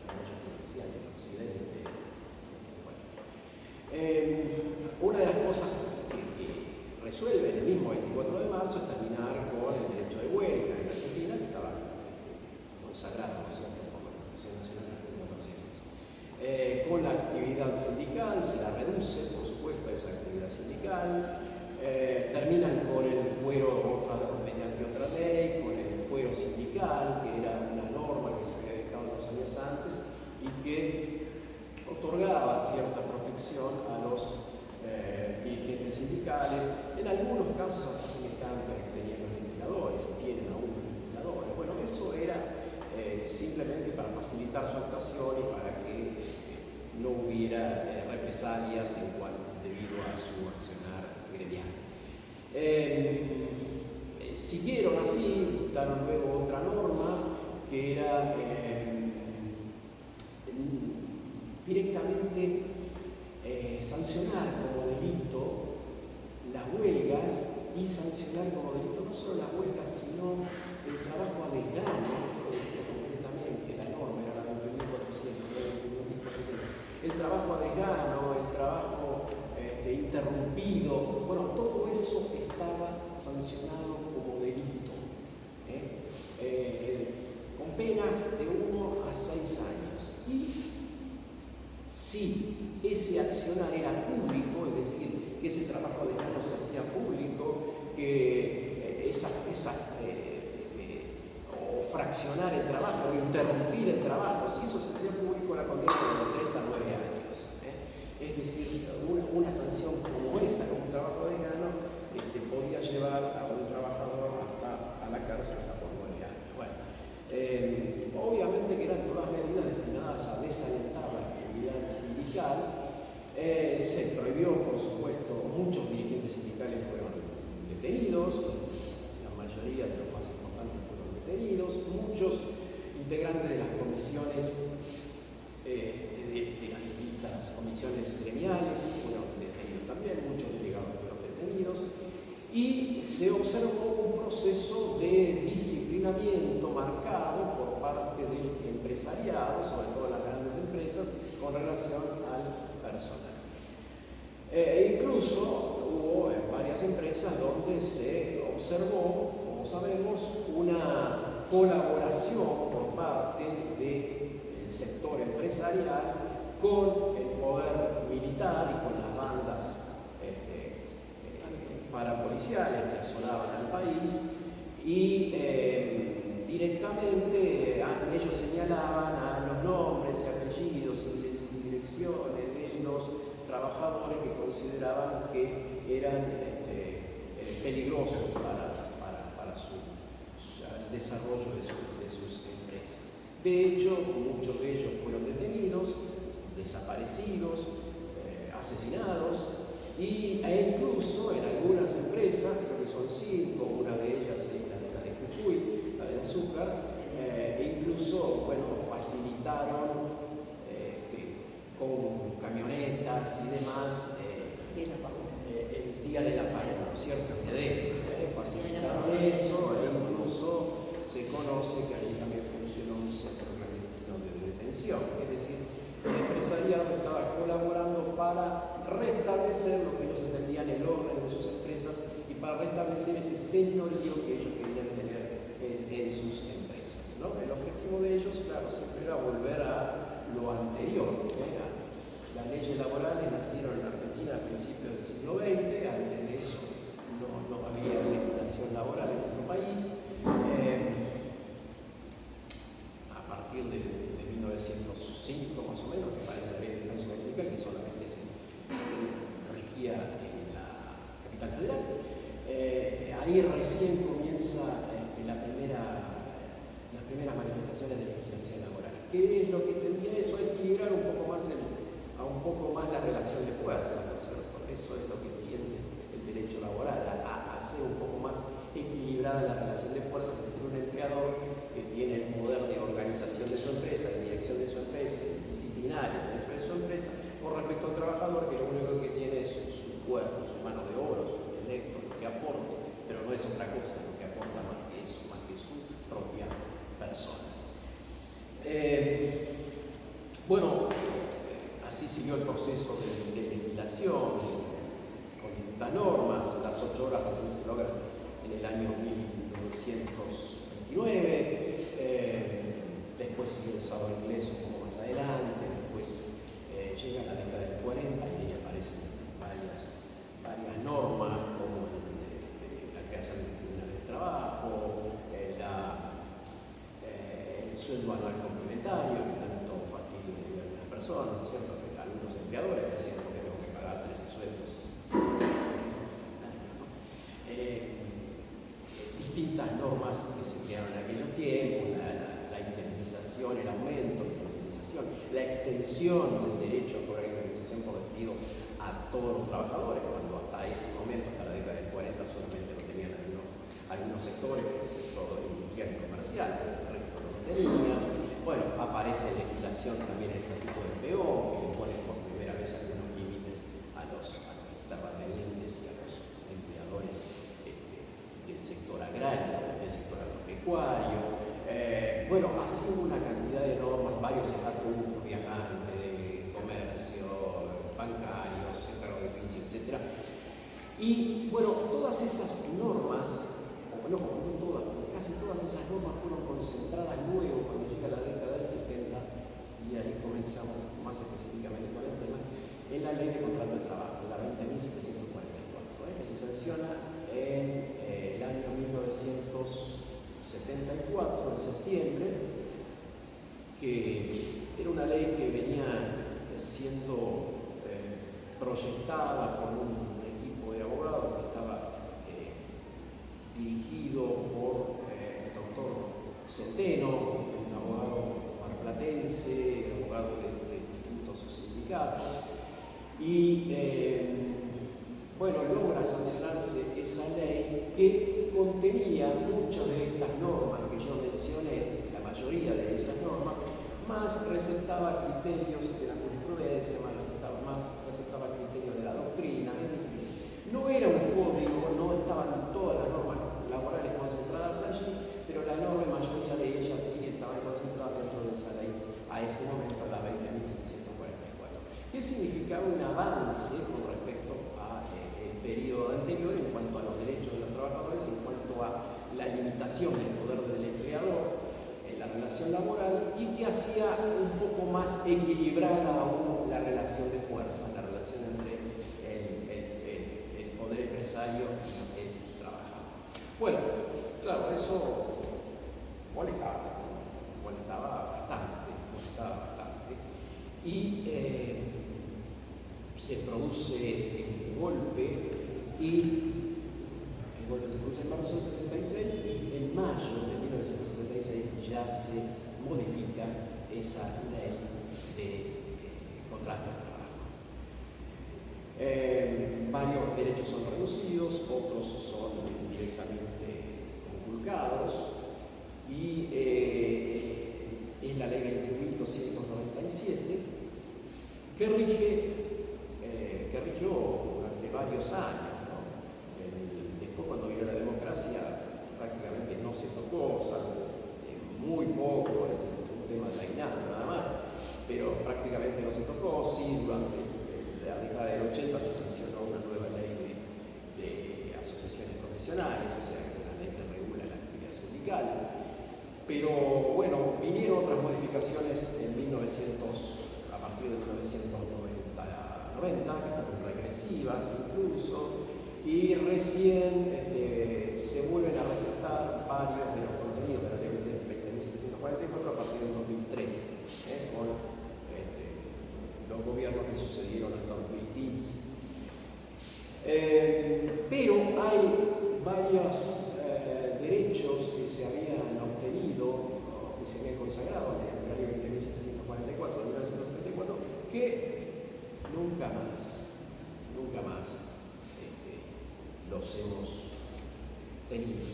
como ellos decían, el occidente. Una de las cosas que resuelve en el mismo 24 de marzo es terminar con el derecho de huelga en Argentina, que estaba consagrado, ¿no es cierto?, por la Constitución Nacional de 1900. Con la actividad sindical se la reduce, por supuesto, esa actividad sindical. Terminan con el fuero mediante otra ley, con el fuero sindical, que era una norma que se había dejado unos años antes y que otorgaba cierta protección a los dirigentes sindicales, en algunos casos hasta semejantes que tenían los legisladores, y tienen aún los legisladores. Bueno, eso era simplemente para facilitar su actuación y para que no hubiera represalias debido a su accionar gremial. Siguieron así, dictaron luego otra norma que era directamente sancionar como delito las huelgas y sancionar como delito no solo las huelgas, sino el trabajo a desgano, esto lo decía concretamente la norma, era la 21.400, el trabajo a desgano, el trabajo interrumpido, bueno, todo eso estaba sancionado como delito, con penas de 1 a 6 años. Y si ese accionar era público, es decir, que ese trabajo de desgano se hacía público, que o fraccionar el trabajo, o interrumpir el trabajo, si eso se hacía público, la condena de 3 a 9 años. Es decir, una sanción como esa, un trabajo de desgano, podía llevar a un trabajador hasta a la cárcel hasta por 9 años. Bueno, obviamente que eran todas medidas destinadas a desalentar la actividad sindical. Se prohibió, por supuesto, muchos dirigentes sindicales fueron detenidos, la mayoría de los más importantes fueron detenidos, muchos integrantes de las comisiones, de las distintas comisiones gremiales fueron detenidos también, muchos delegados fueron detenidos, y se observó un proceso de disciplinamiento marcado por parte del empresariado, sobre todo las grandes empresas, con relación al personal. Incluso hubo en varias empresas donde se observó, como sabemos, una colaboración por parte del sector empresarial con el poder militar y con las bandas parapoliciales que asolaban al país, y directamente ellos señalaban a los nombres y apellidos y direcciones de los trabajadores que consideraban que eran peligrosos para el desarrollo de sus empresas. De hecho, muchos de ellos fueron detenidos, desaparecidos, asesinados, e incluso en algunas empresas, creo que son 5, una de ellas es la de Jujuy, la del azúcar, incluso, facilitaron con camionetas y demás el día de la Palma, ¿no es cierto? Facilitaron eso, e incluso se conoce que ahí también funcionó un centro clandestino de detención, es decir, el empresariado estaba colaborando para restablecer lo que ellos entendían el orden de sus empresas y para restablecer ese señorío que ellos querían tener mujeres en sus empresas, ¿no? El objetivo de ellos, claro, siempre era volver a lo anterior. Las leyes laborales nacieron en Argentina a principios del siglo XX, antes de eso no había legislación laboral en nuestro país. A partir de 1905 más o menos, que parece la ley de descanso dominical, que solamente se regía en la capital federal, ahí recién comienza las primeras manifestaciones de legislación laboral. ¿Qué es lo que tendía eso? A equilibrar un poco más la relación de fuerza, ¿no es cierto? Eso es lo que tiende el derecho laboral, a hacer un poco más equilibrada la relación de fuerza entre un empleador que tiene el poder de organización de su empresa, de dirección de su empresa, disciplinario dentro de su empresa, con respecto al trabajador, que lo único que tiene es su cuerpo, su mano de obra, su intelecto, lo que aporta, pero no es otra cosa lo que aporta más que eso, más que su propia persona. Bueno, así siguió el proceso de legislación con distintas normas. Las 8 horas recién se logran en el año 1909, después siguió el sábado inglés un poco más adelante, después llega la década del 40 y ahí aparecen varias normas como la creación del Tribunal del Trabajo, el sueldo anual complementario, que tanto fastidio le dio a algunas personas, ¿no es cierto? Que algunos empleadores decían que tengo que pagar 13 sueldos. Distintas normas que se crearon en aquellos tiempos, la indemnización, el aumento de la indemnización, la extensión del derecho a cobrar indemnización por despido a todos los trabajadores, cuando hasta ese momento, hasta la década del 40, solamente lo tenían algunos sectores, como el sector industrial y comercial, el resto no lo tenía. Bueno, aparece legislación también en el Estatuto del PO, que impone por primera vez algunos límites a los terratenientes y a los empleadores del sector agrario, del sector agropecuario. Bueno, así hubo una cantidad de normas, varios estatutos, viajantes, de comercio, bancarios, encargo de oficio, etc. Y bueno, todas esas normas, o no todas, pero casi todas esas normas fueron concentradas luego cuando llega la década del 70, y ahí comenzamos más específicamente con el tema, en la Ley de Contrato de Trabajo, la 20.744, que se sanciona en el año 1974, en septiembre, que era una ley que venía siendo proyectada por un equipo de abogados que estaba dirigido por el doctor Centeno, un abogado marplatense, abogado de distintos sindicatos, y bueno, logra sancionarse esa ley que contenía muchas de estas normas que yo mencioné, la mayoría de esas normas, más recetaba criterios de la jurisprudencia, más recetaba criterios de la doctrina, es decir, no era un código, no estaban todas las normas laborales concentradas allí, pero la enorme mayoría de ellas sí estaban concentradas dentro de esa ley a ese momento, la 20.744. ¿Qué significaba un avance con respecto al periodo anterior en cuanto a los derechos de los trabajadores, en cuanto a la limitación del poder del empleador en la relación laboral, y que hacía un poco más equilibrada aún la relación de fuerza, la relación entre el poder empresario y el trabajador? Bueno, claro, eso molestaba bastante. Y se produce el golpe, se produce en marzo del 76, y en mayo de 1976 ya se modifica esa ley de contrato de trabajo. Varios derechos son reducidos, otros son directamente conculcados, y es la ley 21.297 que rigió durante varios años, ¿no? Después, cuando vino la democracia, prácticamente no se tocó, salvo muy poco, es decir, un tema de la INAH nada más, pero prácticamente no se tocó. Sí, durante la década del 80 se sancionó una nueva ley de asociaciones profesionales, o sea, una ley que regula la actividad sindical. Pero bueno, vinieron otras modificaciones en 1900, a partir de 1990, que fueron regresivas incluso, y recién se vuelven a resaltar varios de los contenidos de la ley 20.744 a partir del 2013, con los gobiernos que sucedieron hasta 2015. Pero hay varios derechos que se habían obtenido, que se habían consagrado en la ley 20.744 de 1974, que nunca más los hemos tenido.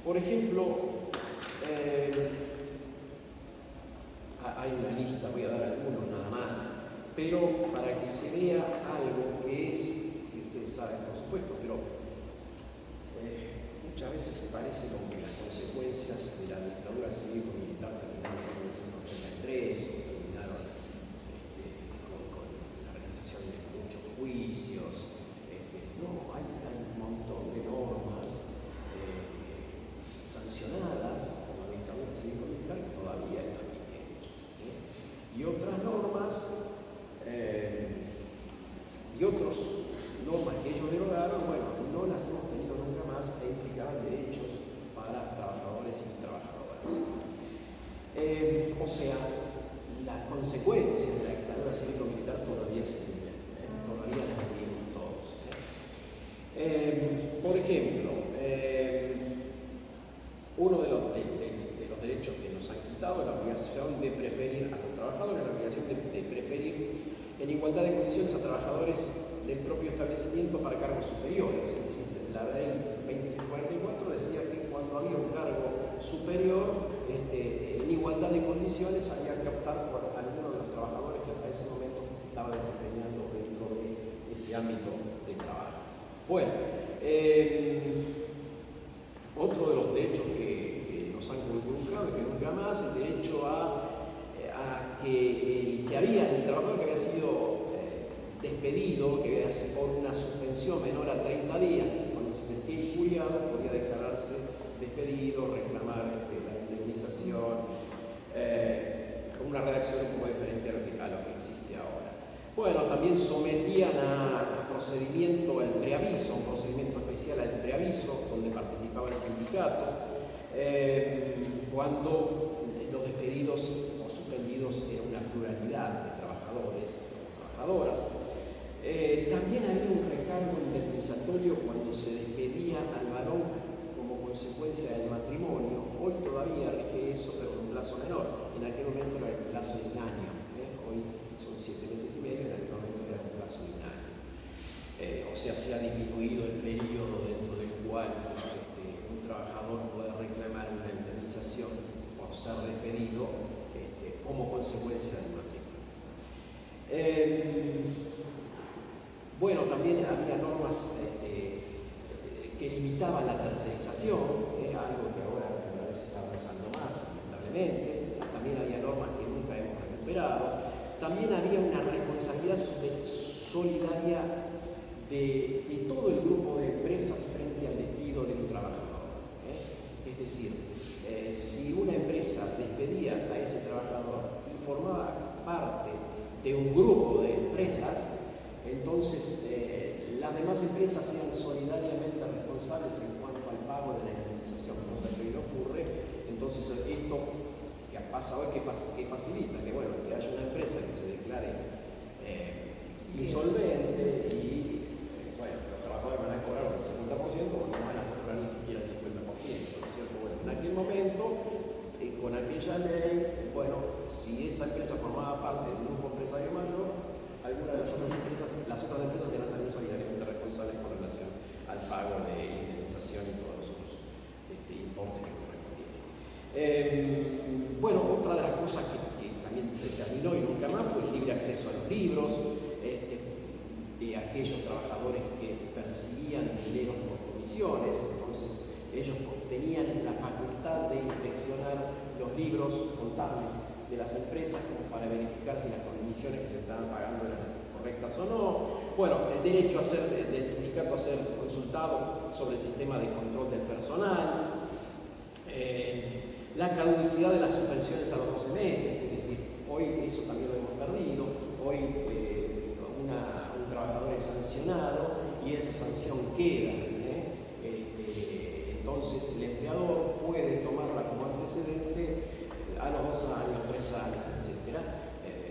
Por ejemplo, hay una lista, voy a dar algunos nada más, pero para que se vea algo que es, que ustedes saben por supuesto, pero muchas veces parece como que las consecuencias de la dictadura cívico-militar terminaron en 1933 o terminaron con la realización de muchos juicios. No, hay un montón de normas sancionadas por la dictadura cívico-militar que todavía están vigentes. Y otras normas y otras normas que ellos derogaron, bueno, no las hemos tenido nunca más e implicaban derechos para trabajadores y trabajadoras. O sea, la consecuencia de la dictadura cívico-militar todavía se vive, todavía las vivimos todos. Por ejemplo, uno de los derechos que nos han quitado es la obligación de preferir a los trabajadores, la obligación de preferir en igualdad de condiciones a trabajadores del propio establecimiento para cargos superiores. Es decir, la ley 2644 decía que cuando había un cargo superior, en igualdad de condiciones había que optar por alguno de los trabajadores que hasta ese momento se estaba desempeñando dentro de ese ámbito de trabajo. Bueno, otro de los derechos que nos han involucrado y que nunca más, el derecho a que el trabajador que había sido despedido, que había sido por una suspensión menor a 30 días, cuando se sentía injuriado, podía declararse despedido, reclamar la indemnización, con una redacción un poco diferente a lo que existe ahora. Bueno, también sometían a procedimiento el preaviso, un procedimiento especial al preaviso, donde participaba el sindicato, cuando los despedidos o suspendidos era una pluralidad de trabajadores o trabajadoras. También había un recargo indemnizatorio cuando se despedía al varón como consecuencia del matrimonio. Hoy todavía rige eso, pero en un plazo menor. En aquel momento era el plazo de un año. Hoy son 7 meses y medio, en aquel momento era el plazo de un año. O sea, se ha disminuido el periodo dentro del cual un trabajador puede reclamar una indemnización por ser despedido como consecuencia del matrimonio. Bueno, también había normas que limitaban la tercerización, algo que ahora cada vez está avanzando más, lamentablemente. También había normas que nunca hemos recuperado. También había una responsabilidad solidaria de todo el grupo de empresas frente al despido de un trabajador. Es decir, si una empresa despedía a ese trabajador y formaba parte de un grupo de empresas, entonces las demás empresas eran solidariamente responsables en cuanto al pago de la indemnización, cosa que hoy no ocurre. Entonces esto que pasa hoy, que facilita que, bueno, que haya una empresa que se declare insolvente y los trabajadores van a cobrar el 50% o no van a cobrar ni siquiera el 50%, ¿no es cierto? Bueno, en aquel momento, con aquella ley, bueno, si esa empresa formaba parte de un grupo empresario mayor, algunas de las otras empresas eran también solidariamente responsables con relación al pago de indemnización y todos los otros importes que correspondían. Bueno, otra de las cosas que también se terminó y nunca más fue el libre acceso a los libros de aquellos trabajadores que percibían dinero por comisiones. Entonces ellos tenían la facultad de inspeccionar los libros contables de las empresas como para verificar si las comisiones que se estaban pagando eran correctas o no. Bueno, el derecho del sindicato a ser consultado sobre el sistema de control del personal, la caducidad de las subvenciones a los 12 meses, es decir, hoy eso también lo hemos perdido, hoy un trabajador es sancionado y esa sanción queda. Entonces el empleador puede tomarla como antecedente a los 2 años, 3 años, etc.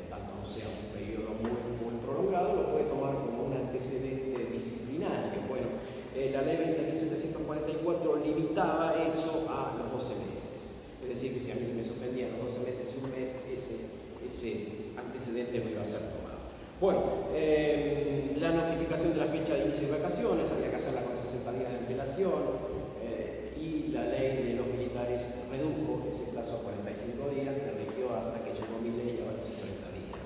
Tanto no sea un periodo muy prolongado, lo puede tomar como un antecedente disciplinario. Bueno, la ley 20.744 limitaba eso a los 12 meses. Es decir, que si a mí me suspendían los 12 meses y un mes, ese antecedente no iba a ser tomado. Bueno, la notificación de la fecha de inicio de vacaciones, había que hacerla con 60 días de antelación. Y la ley de los militares redujo ese plazo a 45 días, que rigió hasta que llegó mi ley, ahora son 30 días,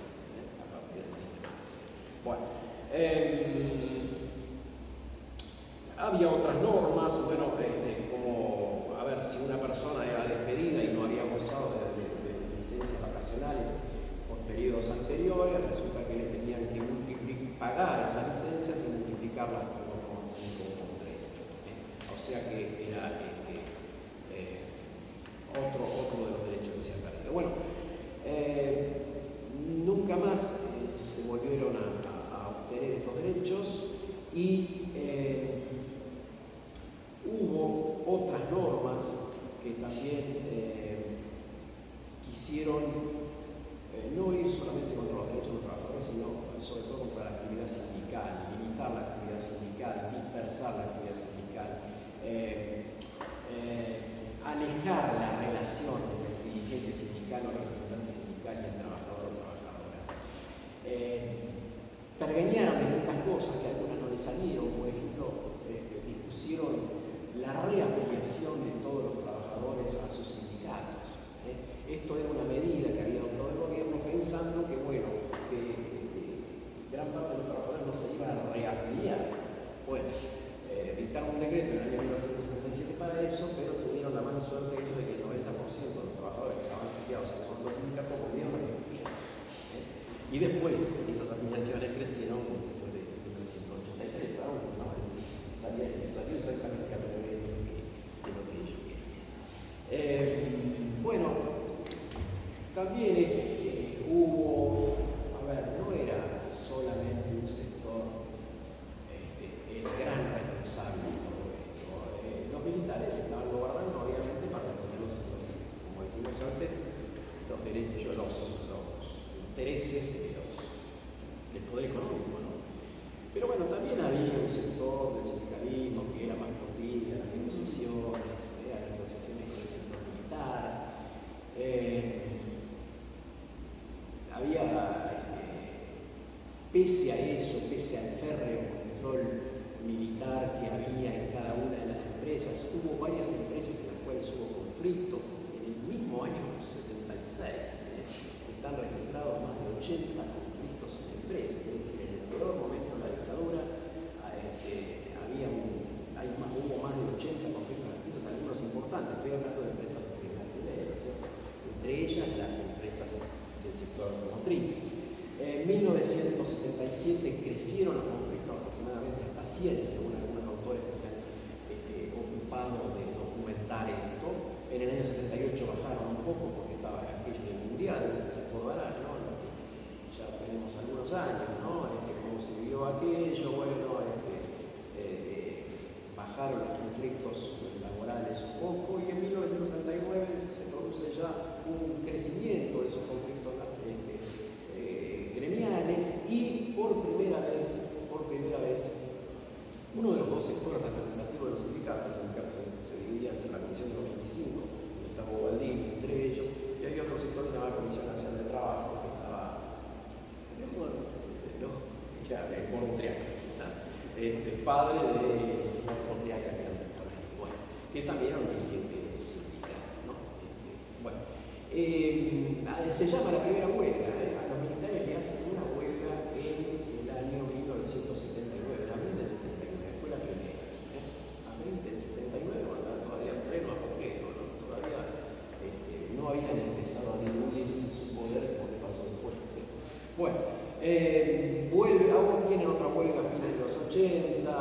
a partir del 6 de marzo. Bueno, había otras normas, bueno, como, a ver, si una persona era despedida y no había gozado de licencias vacacionales por periodos anteriores, resulta que le tenían que pagar esas licencias y multiplicarlas por 1,5 o por 3. O sea que era otro de los derechos que se han perdido. Bueno, nunca más se volvieron a obtener estos derechos y hubo otras normas que también quisieron no ir solamente contra los derechos de los trabajadores, sino sobre todo contra la actividad sindical, limitar la actividad sindical, dispersar la actividad sindical, alejar la relación entre el dirigente sindical o representante sindical y el trabajador o trabajadora. Pergeñaron distintas cosas que a algunas no les salieron, por ejemplo, dispusieron la reafiliación de todos los trabajadores a sus sindicatos. Esto era una medida que había adoptado el gobierno pensando que, bueno, gran parte de los trabajadores no se iban a reafiliar. Bueno, dictaron un decreto en el año 1977 para eso, pero tuvieron la mala suerte ellos de que el 90% de los trabajadores que estaban afiliados a los sindicatos volvieron a reafiliar. Y después esas afiliaciones crecieron después de 1983, aún no, salió exactamente al revés de lo que ellos querían. Bueno, también hubo, a ver, no era solamente un sector el gran responsable de todo esto. Los militares estaban gobernando obviamente para tener como dijimos antes, los derechos, los intereses del poder económico, ¿no? Pero bueno, también había un sector del sindicalismo que era más proclive a las negociaciones con el sector militar. Pese a eso, pese al férreo control militar que había en cada una de las empresas, hubo varias empresas en las cuales hubo conflicto. En el mismo año 76 están registrados más de 80 conflictos en empresas, es decir, en el peor momento de la dictadura hubo más de 80 conflictos en empresas, algunos importantes. Estoy hablando de empresas de primer nivel, ¿cierto? Entre ellas las empresas del sector automotriz. En 1977 crecieron los conflictos aproximadamente hasta 100, según algunos autores que se han ocupado de documentar esto. En el año 78 bajaron un poco porque estaba aquello del mundial, se acordarán, ¿no? Ya tenemos algunos años, ¿no? Cómo se vivió aquello, bueno, bajaron los conflictos laborales un poco y en 1979 se produce ya un crecimiento de esos conflictos gremiales y por primera vez, uno de los dos sectores representativos de los sindicatos se dividía entre la Comisión de los 25, estaba Baldini entre ellos, y había otro sector que se llamaba Comisión Nacional de Trabajo, que estaba el Moro Triaca, padre de otro Triaca que anda por ahí, bueno, que también era un dirigente sindical, ¿no? Se llama la primera huelga, a los militares le hacen una huelga en el año 1979, en abril del 79, fue la primera. Abril del 79, cuando todavía en pleno apogeo, ¿no? Todavía no habían empezado a diluirse su poder como le pasó después, ¿sí? Bueno, aún tienen otra huelga a fines de los 80,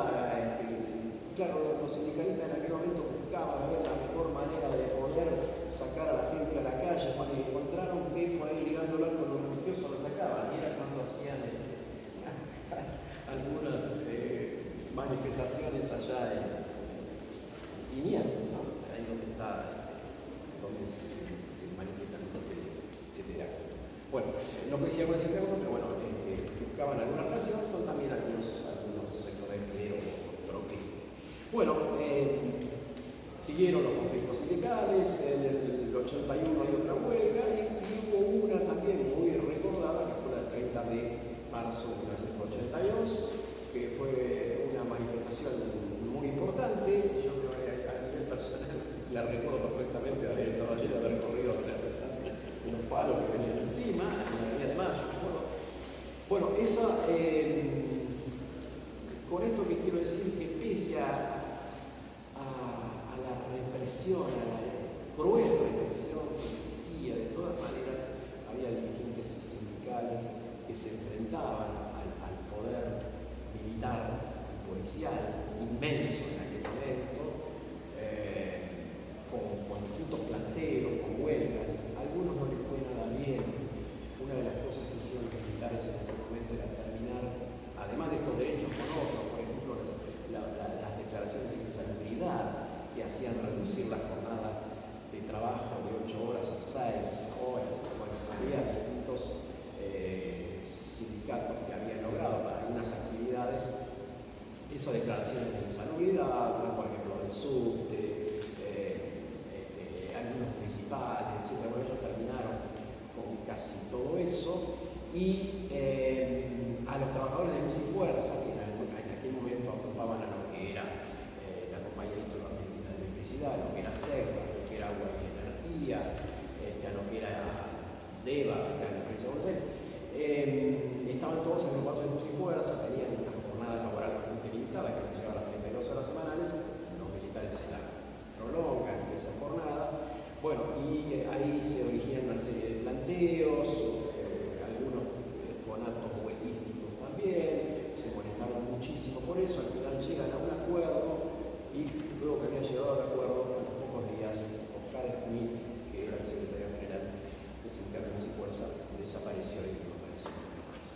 claro, los sindicalistas en aquel momento buscaban ver la mejor manera de poder sacar a la gente a la calle. Cuando encontraron que por ahí ligándola con los religiosos lo sacaban, y era cuando hacían algunas manifestaciones allá en Liniers, ¿no? Ahí donde se manifiestan el 7 de agosto. Bueno, no coincidía con el 7 de agosto, pero bueno, buscaban alguna relación con también algunos sectores de proclive. Bueno, siguieron los conflictos sindicales, en el 81 hay otra huelga y hubo una también muy recordada que fue el 30 de marzo de 1982, que fue una manifestación muy importante. Yo creo que a nivel personal la recuerdo perfectamente de haber estado allí, de haber corrido unos palos que venían encima, en la Avenida de Mayo. Bueno, con esto que quiero decir que pese a la represión, a la cruel represión que existía, de todas maneras había dirigentes sindicales que se enfrentaban al poder militar y policial inmenso en aquel momento, con distintos planteos, con huelgas. A algunos no les fue nada bien. Una de las cosas que hicieron los militares en aquel momento era terminar, además de estos derechos con otros, por ejemplo, las declaraciones de insalubridad que hacían reducir la jornada de trabajo de 8 horas a 6 horas. Bueno, había distintos sindicatos que habían logrado para algunas actividades esas declaraciones de insalubridad, por ejemplo, del subte, algunos principales, etc. Bueno, ellos terminaron con casi todo eso y a los trabajadores de Luz y Fuerza, que en aquel momento ocupaban a lo que era la Compañía Argentina de Electricidad, a lo que era SEGRA, a lo que era Agua y Energía, a lo que era DEVA, acá en la provincia de Buenos Aires, estaban todos agrupados en Luz y Fuerza, tenían una jornada laboral bastante limitada que llegaba a las 32 horas semanales. Los militares se la prolongan esa jornada. Bueno, y ahí se originan una serie de planteos, algunos conatos huelísticos también, se molestaban muchísimo por eso. Al final llegan a un acuerdo y luego que habían llegado al acuerdo, a los pocos días, Oscar Schmidt, que era el secretario general del Sindicato de Luz y Fuerza, desapareció y no apareció nunca más.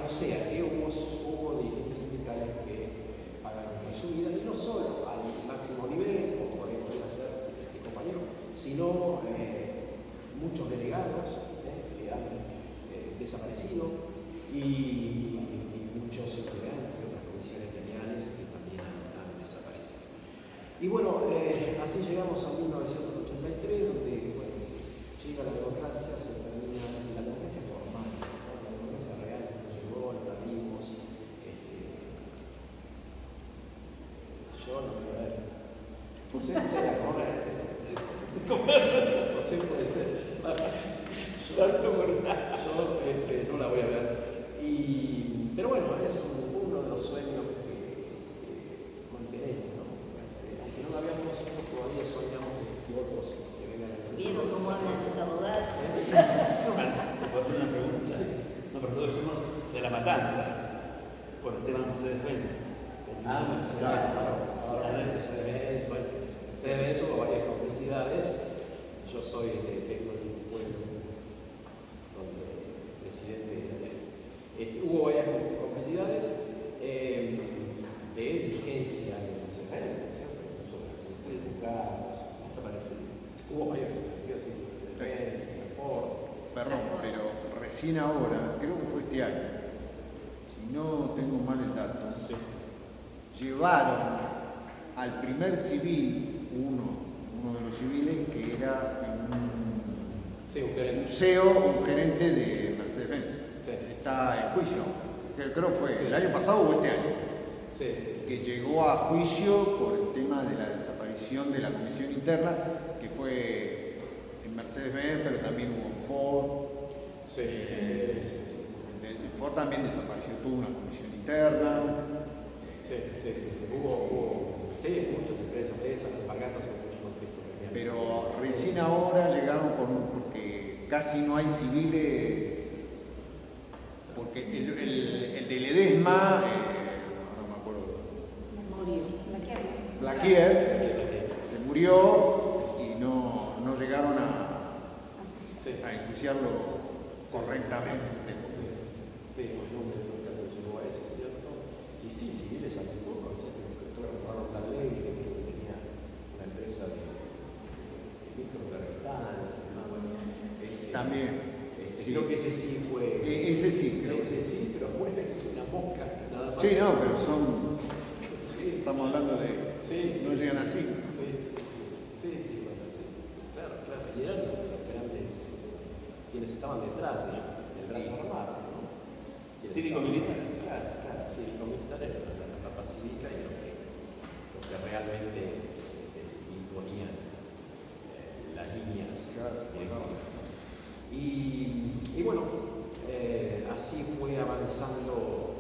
O sea, que hubo dirigentes sindicales que pagaron con su vida, y no solo al máximo nivel, como podría ser este compañero, sino muchos delegados que han desaparecido y muchos integrantes de otras comisiones gremiales que también han desaparecido. Y bueno, así llegamos a 1983, donde bueno, llega la democracia, se termina la democracia formal, ¿no? La democracia real no llegó, no la vimos. Yo no me voy a ver. José no se la corre. José puede ser. Yo no la voy a ver. Pero bueno, es uno de los sueños que mantenemos, ¿no? Aunque no la veamos nosotros, todavía soñamos que otros que vengan a ¿Vieron cómo hablan los abogados? ¿Te puedo hacer una pregunta? Sí. No, pero todos somos de La Matanza, por el tema Mercedes-Benz. Claro. Mercedes-Benz hubo varias complicidades. Yo vengo de un pueblo donde el presidente hubo varias complicidades de vigencia de Mercedes-Benz, nosotros fue educados, desaparecidos. Hubo varias Mercedes-Benz, Perdón, pero recién ahora, creo que fue este año, si no tengo mal el dato, sí. Llevaron al primer civil, uno de los civiles, que era un museo, un gerente de Mercedes-Benz. Sí. Está en juicio, que creo fue Sí. el año pasado o este año, Sí. que llegó a juicio por el tema de la desaparición de la comisión interna, que fue en Mercedes-Benz, pero también hubo en Ford. Sí. En Ford también desapareció, tuvo una comisión interna. Sí. Hubo muchas empresas de esas, las alpargatas con muchos conflictos. Pero recién ahora llegaron porque casi no hay civiles, porque el de Ledesma, ahora me acuerdo, Laquier, se murió y no llegaron a enjuiciarlo correctamente. Sí, nunca se llegó a eso, ¿cierto? Y sí, civiles hace poco, ya que Ronald Alegre, que tenía una empresa de microcarretales, también. Sí. Creo que ese sí fue. Ese sí, creo. Ese sí, pero muere es una mosca, nada más. Sí, no, pero son. Sí, estamos hablando de. Sí, no llegan así. Sí, bueno, sí. Claro. Y eran los grandes, quienes estaban detrás del brazo armado, ¿no? Cívico-militar. Claro, cívico-militar era la etapa cívica y lo que realmente imponían las líneas. Y bueno, así fue avanzando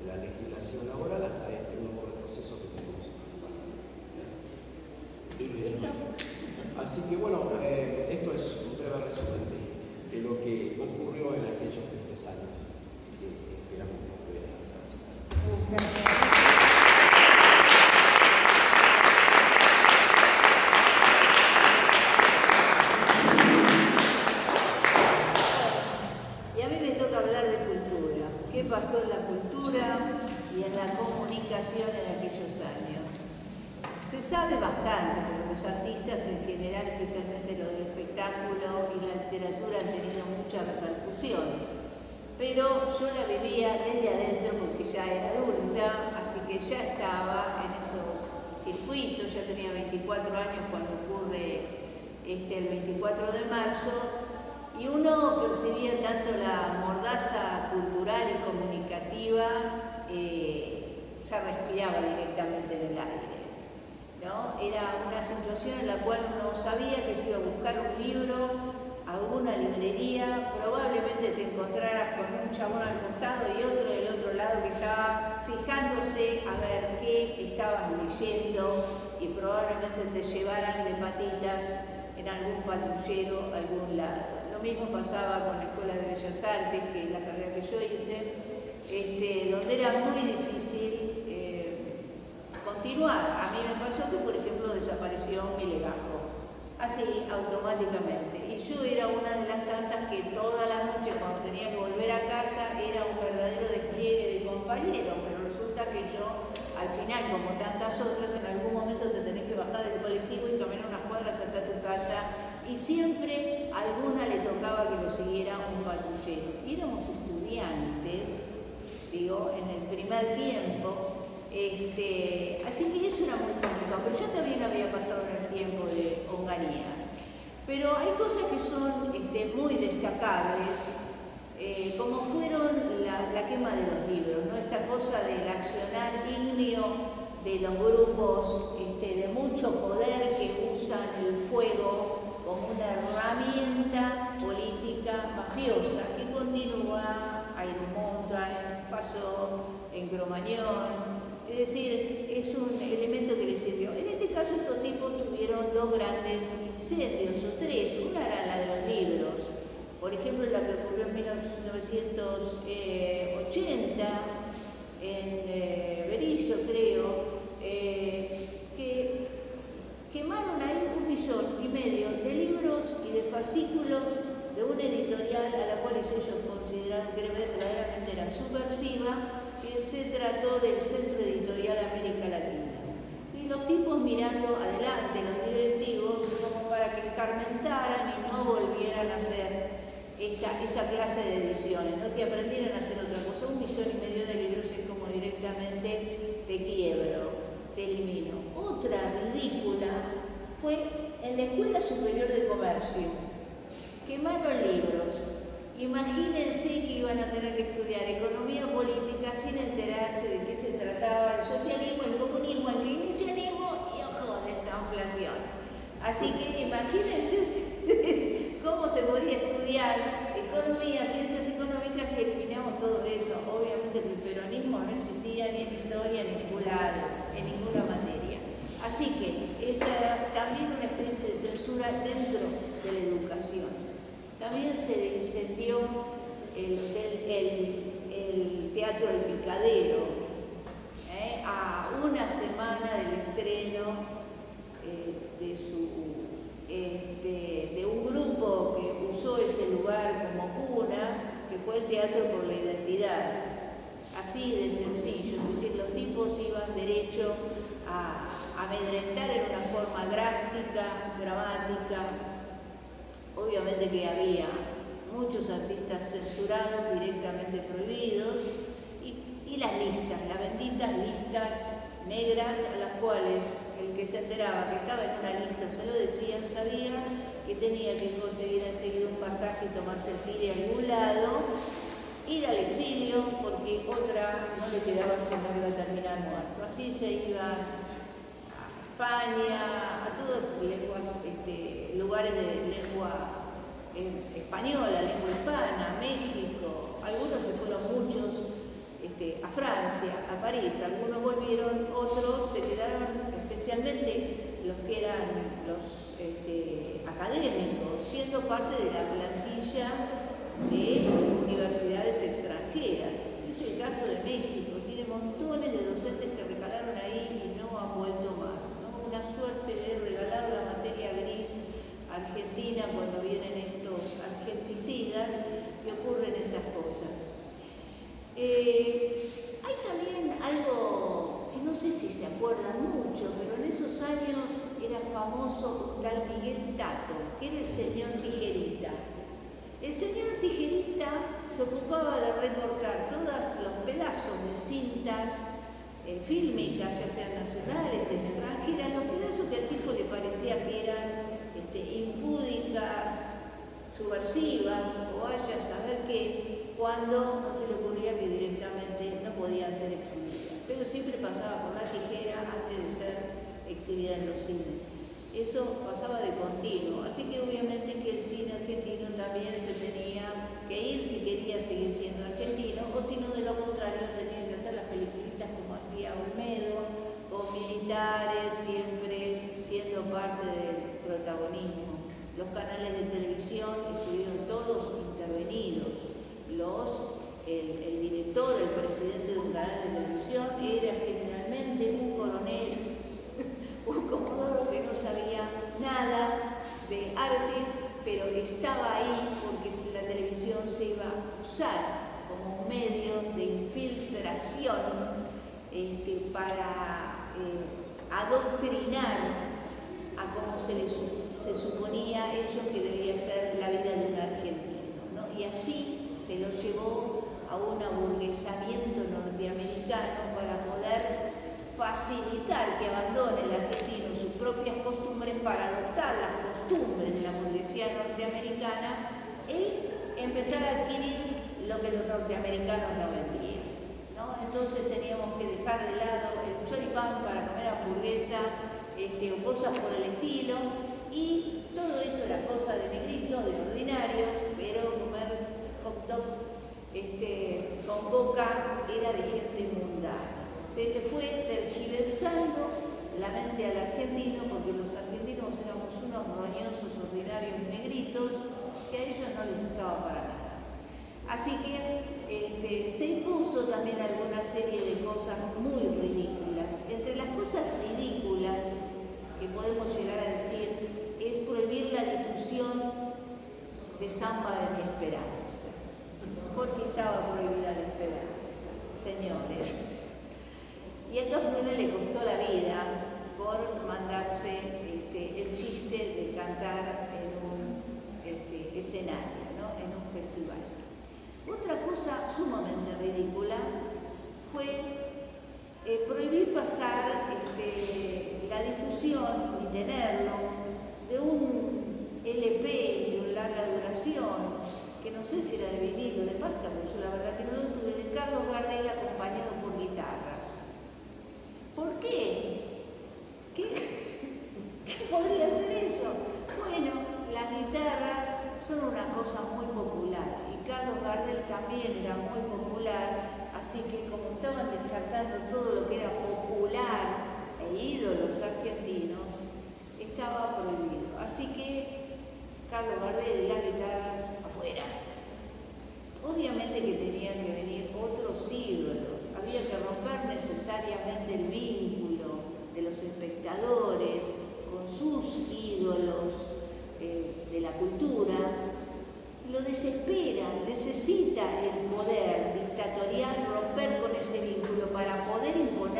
la legislación laboral hasta este nuevo proceso que tenemos. Así que bueno, esto es un breve resumen de lo que ocurrió en aquellos 3 años que esperamos que pueda transitar. Y a mí me toca hablar de cultura. ¿Qué pasó en la cultura y en la comunicación en aquellos años? Se sabe bastante, porque los artistas en general, especialmente los del espectáculo y la literatura, han tenido mucha repercusión. Pero yo la vivía desde adentro porque ya era adulta, así que ya estaba en esos circuitos, ya tenía 24 años cuando ocurre el 24 de marzo, y uno percibía tanto la mordaza cultural y comunicativa, ya respiraba directamente en el aire, ¿no? Era una situación en la cual uno sabía que se iba a buscar un libro, alguna librería, probablemente te encontraras con un chabón al costado y otro del otro lado que estaba fijándose a ver qué estabas leyendo y probablemente te llevaran de patitas en algún patrullero a algún lado. Lo mismo pasaba con la Escuela de Bellas Artes, que es la carrera que yo hice, donde era muy difícil continuar. A mí me pasó que, por ejemplo, desapareció mi legajo, así automáticamente. Y yo era una de las tantas que toda la noche, cuando tenía que volver a casa, era un verdadero despliegue de compañeros, pero resulta que yo, al final, como tantas otras, en algún momento te tenés que bajar del colectivo y caminar unas cuadras hasta tu casa, y siempre a alguna le tocaba que lo siguiera un patrullero. Y éramos estudiantes, digo, en el primer tiempo, así que eso era muy complicado, pero ya también había pasado en el tiempo de Onganía. Pero hay cosas que son muy destacables, como fueron la quema de los libros, ¿no? Esta cosa del accionar ígneo de los grupos de mucho poder que usan el fuego como una herramienta política mafiosa que continúa en Monta, pasó en Cromañón. Es decir, es un elemento que les sirvió. En este caso, estos tipos tuvieron 2 grandes incendios, o 3. Una era la de los libros. Por ejemplo, la que ocurrió en 1980, en Berisso, creo, que quemaron ahí 1,5 millones de libros y de fascículos de una editorial a la cual ellos consideraron que verdaderamente era subversiva, que se trató del Centro Editorial América Latina. Y los tipos mirando adelante, los directivos, como para que escarmentaran y no volvieran a hacer esa clase de ediciones, ¿no? Que aprendieran a hacer otra cosa. 1,5 millones de libros es como directamente te quiebro, te elimino. Otra ridícula fue en la Escuela Superior de Comercio. Quemaron libros. Imagínense que iban a tener que estudiar economía política sin enterarse de qué se trataba el socialismo, el comunismo, el keynesianismo y, ojo, la estanflación. Así que imagínense ustedes cómo se podría estudiar economía, ciencias económicas si eliminamos todo eso. Obviamente que el peronismo no existía ni en historia, ni en ningún lado, en ninguna materia. Así que esa era también una especie de censura dentro de la educación. También se incendió el Teatro del Picadero, a una semana del estreno de un grupo que usó ese lugar como cuna, que fue el Teatro por la Identidad. Así de sencillo, es decir, los tipos iban derecho a amedrentar en una forma drástica, dramática. Obviamente que había muchos artistas censurados, directamente prohibidos, y las listas, las benditas listas negras a las cuales el que se enteraba que estaba en una lista, se lo decían, sabía que tenía que conseguir enseguida un pasaje y tomarse el tire a algún lado, ir al exilio, porque otra no le quedaba sino que iba a terminar muerto. Así se iban a España, a todos lugares de lengua española, lengua hispana, México. Algunos se fueron muchos a Francia, a París, algunos volvieron, otros se quedaron, especialmente los que eran los académicos, siendo parte de la plantilla de universidades extranjeras. Es el caso de México, tiene montones de docentes que recalaron ahí y no han vuelto más, ¿no? Una suerte de regalar la materia gris a Argentina cuando vienen estos argenticidas que ocurren esas cosas. Hay también algo que no sé si se acuerdan mucho, pero en esos años era famoso un tal Miguel Tato, que era el señor Tijerita. El señor Tijerita se ocupaba de recortar todos los pedazos de cintas fílmicas, ya sean nacionales, extranjeras, los pedazos que al tipo le parecía que eran impúdicas, subversivas, o vaya a saber qué, cuando no se le ocurría que directamente no podían ser exhibidas. Pero siempre pasaba por la tijera antes de ser exhibida en los cines. Eso pasaba de continuo, así que obviamente que el cine argentino también se tenía que ir si quería seguir siendo argentino, o si no, de lo contrario, tenía que hacer las peliculitas como hacía Olmedo, con militares, siempre siendo parte del protagonismo. Los canales de televisión estuvieron todos intervenidos. El director, el presidente de un canal de televisión era generalmente un coronel, un comodoro que no sabía nada de arte, pero estaba ahí porque la televisión se iba a usar como un medio de infiltración para adoctrinar a cómo se suponía ellos que debía ser la vida de un argentino, ¿no? Y así se lo llevó a un aburguesamiento norteamericano para poder facilitar que abandone el argentino sus propias costumbres para adoptar las costumbres de la burguesía norteamericana y empezar a adquirir lo que los norteamericanos no vendían, ¿no? Entonces teníamos que dejar de lado el choripán para comer hamburguesa o cosas por el estilo, y todo eso era cosa de negritos, de ordinarios, pero comer hot dog con boca era de gente mundana. Se le fue tergiversando la mente al argentino, porque los argentinos éramos unos roñosos, ordinarios negritos, que a ellos no les gustaba para nada. Así que se impuso también alguna serie de cosas muy ridículas. Entre las cosas ridículas que podemos llegar a decir es prohibir la difusión de Samba de mi Esperanza. Porque estaba prohibida la esperanza, señores. Y a Cafrune le costó la vida por mandarse el chiste de cantar en un escenario, ¿no? En un festival. Otra cosa sumamente ridícula fue prohibir pasar la difusión y tenerlo de un LP de larga duración, que no sé si era de vinilo, de pasta, pero yo la verdad que no lo tuve, de Carlos Gardel acompañado por guitarras. ¿Por qué? ¿Qué podría ser eso? Bueno, las guitarras son una cosa muy popular y Carlos Gardel también era muy popular, así que como estaban descartando todo lo que era popular e ídolos argentinos, estaba prohibido. Así que Carlos Gardel y las guitarras afuera. Obviamente que tenían que venir otros ídolos, había que romper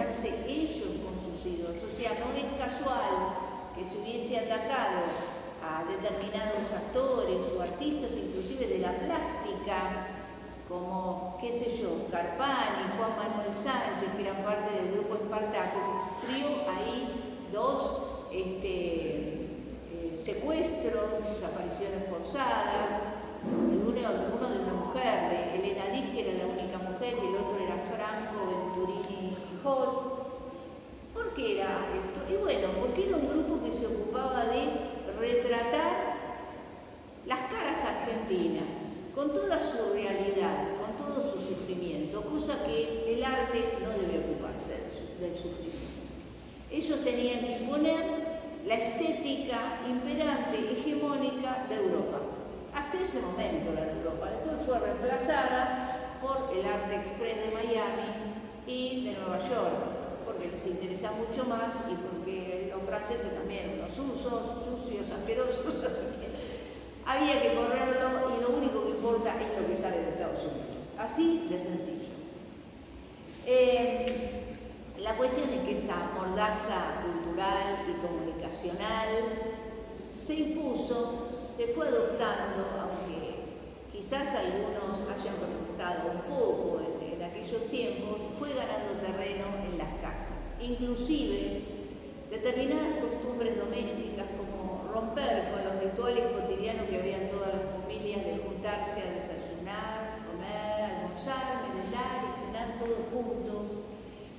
defenderse ellos con sus ídolos. O sea, no es casual que se hubiese atacado a determinados actores o artistas, inclusive de la plástica, como, qué sé yo, Carpani, Juan Manuel Sánchez, que eran parte del grupo Espartaco, que sufrió ahí dos secuestros, desapariciones forzadas, uno de una mujer, de Elena Dick, que era la única mujer, y el otro era Franco Venturini Jos. ¿Por qué era esto? Y bueno, porque era un grupo que se ocupaba de retratar las caras argentinas, con toda su realidad, con todo su sufrimiento, cosa que el arte no debe ocuparse del sufrimiento. Ellos tenían que imponer la estética imperante, hegemónica de Europa. Hasta ese momento la de Europa. Después fue reemplazada por el arte express de Miami y de Nueva York, porque les interesa mucho más y porque los franceses también, los sucios, asquerosos, así que había que correrlo y lo único que importa es lo que sale de Estados Unidos. Así de sencillo. La cuestión es que esta mordaza cultural y comunicacional se impuso, se fue adoptando, aunque quizás algunos hayan protestado un poco en aquellos tiempos, fue ganando terreno en las casas. Inclusive, determinadas costumbres domésticas como romper con los rituales cotidianos que había en todas las familias de juntarse a desayunar, comer, almorzar, merendar y cenar todos juntos.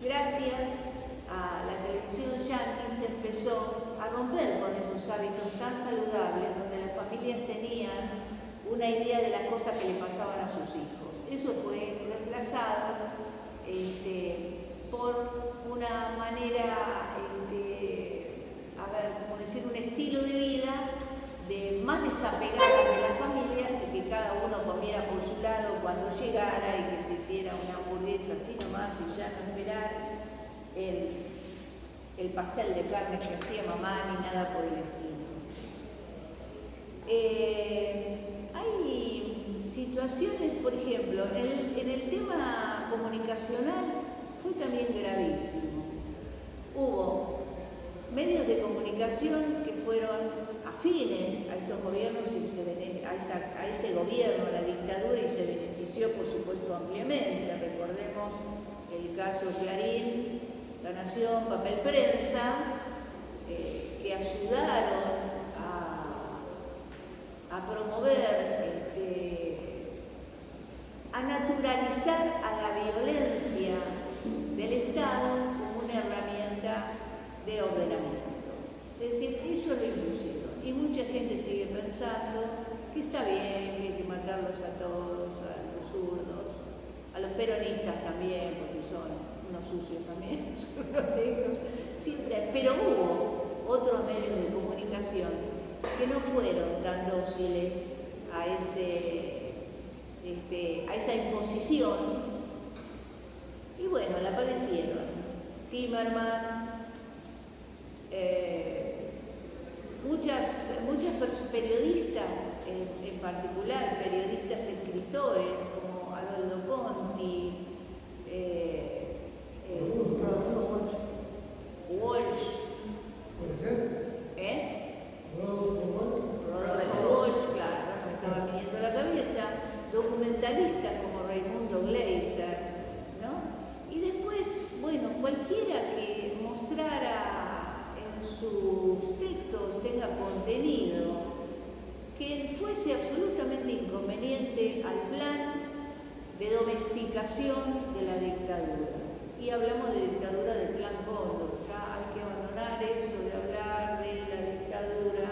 Gracias a la televisión yanqui se empezó a romper con esos hábitos tan saludables donde las familias tenían una idea de las cosas que le pasaban a sus hijos. Eso fue reemplazado por una manera, como decir, un estilo de vida más desapegada de las familias y que cada uno comiera por su lado cuando llegara y que se hiciera una hamburguesa así nomás y ya no esperar el pastel de carne que hacía mamá ni nada por el estilo. Hay situaciones, por ejemplo, en el tema comunicacional fue también gravísimo. Hubo medios de comunicación que fueron afines a estos gobiernos y a ese gobierno, a la dictadura, y se benefició, por supuesto, ampliamente. Recordemos el caso Clarín, La Nación, Papel Prensa, que ayudaron a promover, a naturalizar a la violencia del Estado como una herramienta de ordenamiento. Es decir, ellos lo impusieron. Y mucha gente sigue pensando que está bien, que hay que matarlos a todos, a los zurdos, a los peronistas también, porque son unos sucios también, son unos negros, siempre. Pero hubo otros medios de comunicación que no fueron tan dóciles a esa imposición, y bueno, la padecieron. Timerman, muchas periodistas, en particular periodistas escritores como Haroldo Conti, Walsh, Rodolfo Walsh, claro, me estaba viniendo a la cabeza, documentalistas como Raimundo Gleiser, ¿no? Y después, bueno, cualquiera que mostrara en sus textos, tenga contenido que fuese absolutamente inconveniente al plan de domesticación de la dictadura. Y hablamos de dictadura del plan Cóndor, ya hay que abandonar eso de hablar de la dictadura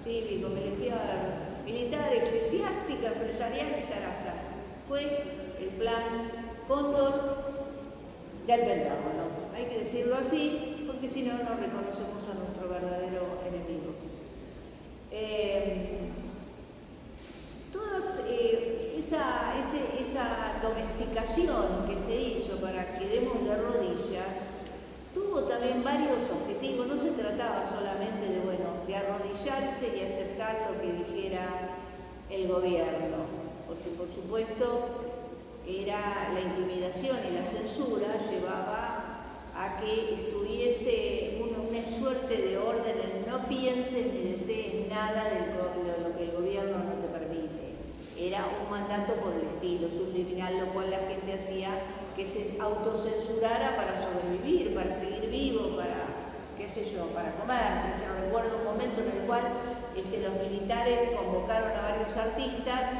cívico, militar, eclesiástica, empresarial y zaraza. Fue el plan Cóndor del Pentágono, hay que decirlo así, porque si no, no reconocemos a nuestro verdadero enemigo. Esa domesticación que se hizo para que demos de rodillas tuvo también varios objetivos. No se trataba solamente de arrodillarse y aceptar lo que dijera el gobierno, porque por supuesto era la intimidación y la censura llevaba a que estuviese una suerte de orden, no pienses ni desees nada de lo que el gobierno no te permite. Era un mandato por el estilo subliminal, lo cual la gente hacía que se autocensurara para sobrevivir, para seguir vivo, para, qué sé yo, para comer. Yo recuerdo un momento en el cual los militares convocaron a varios artistas,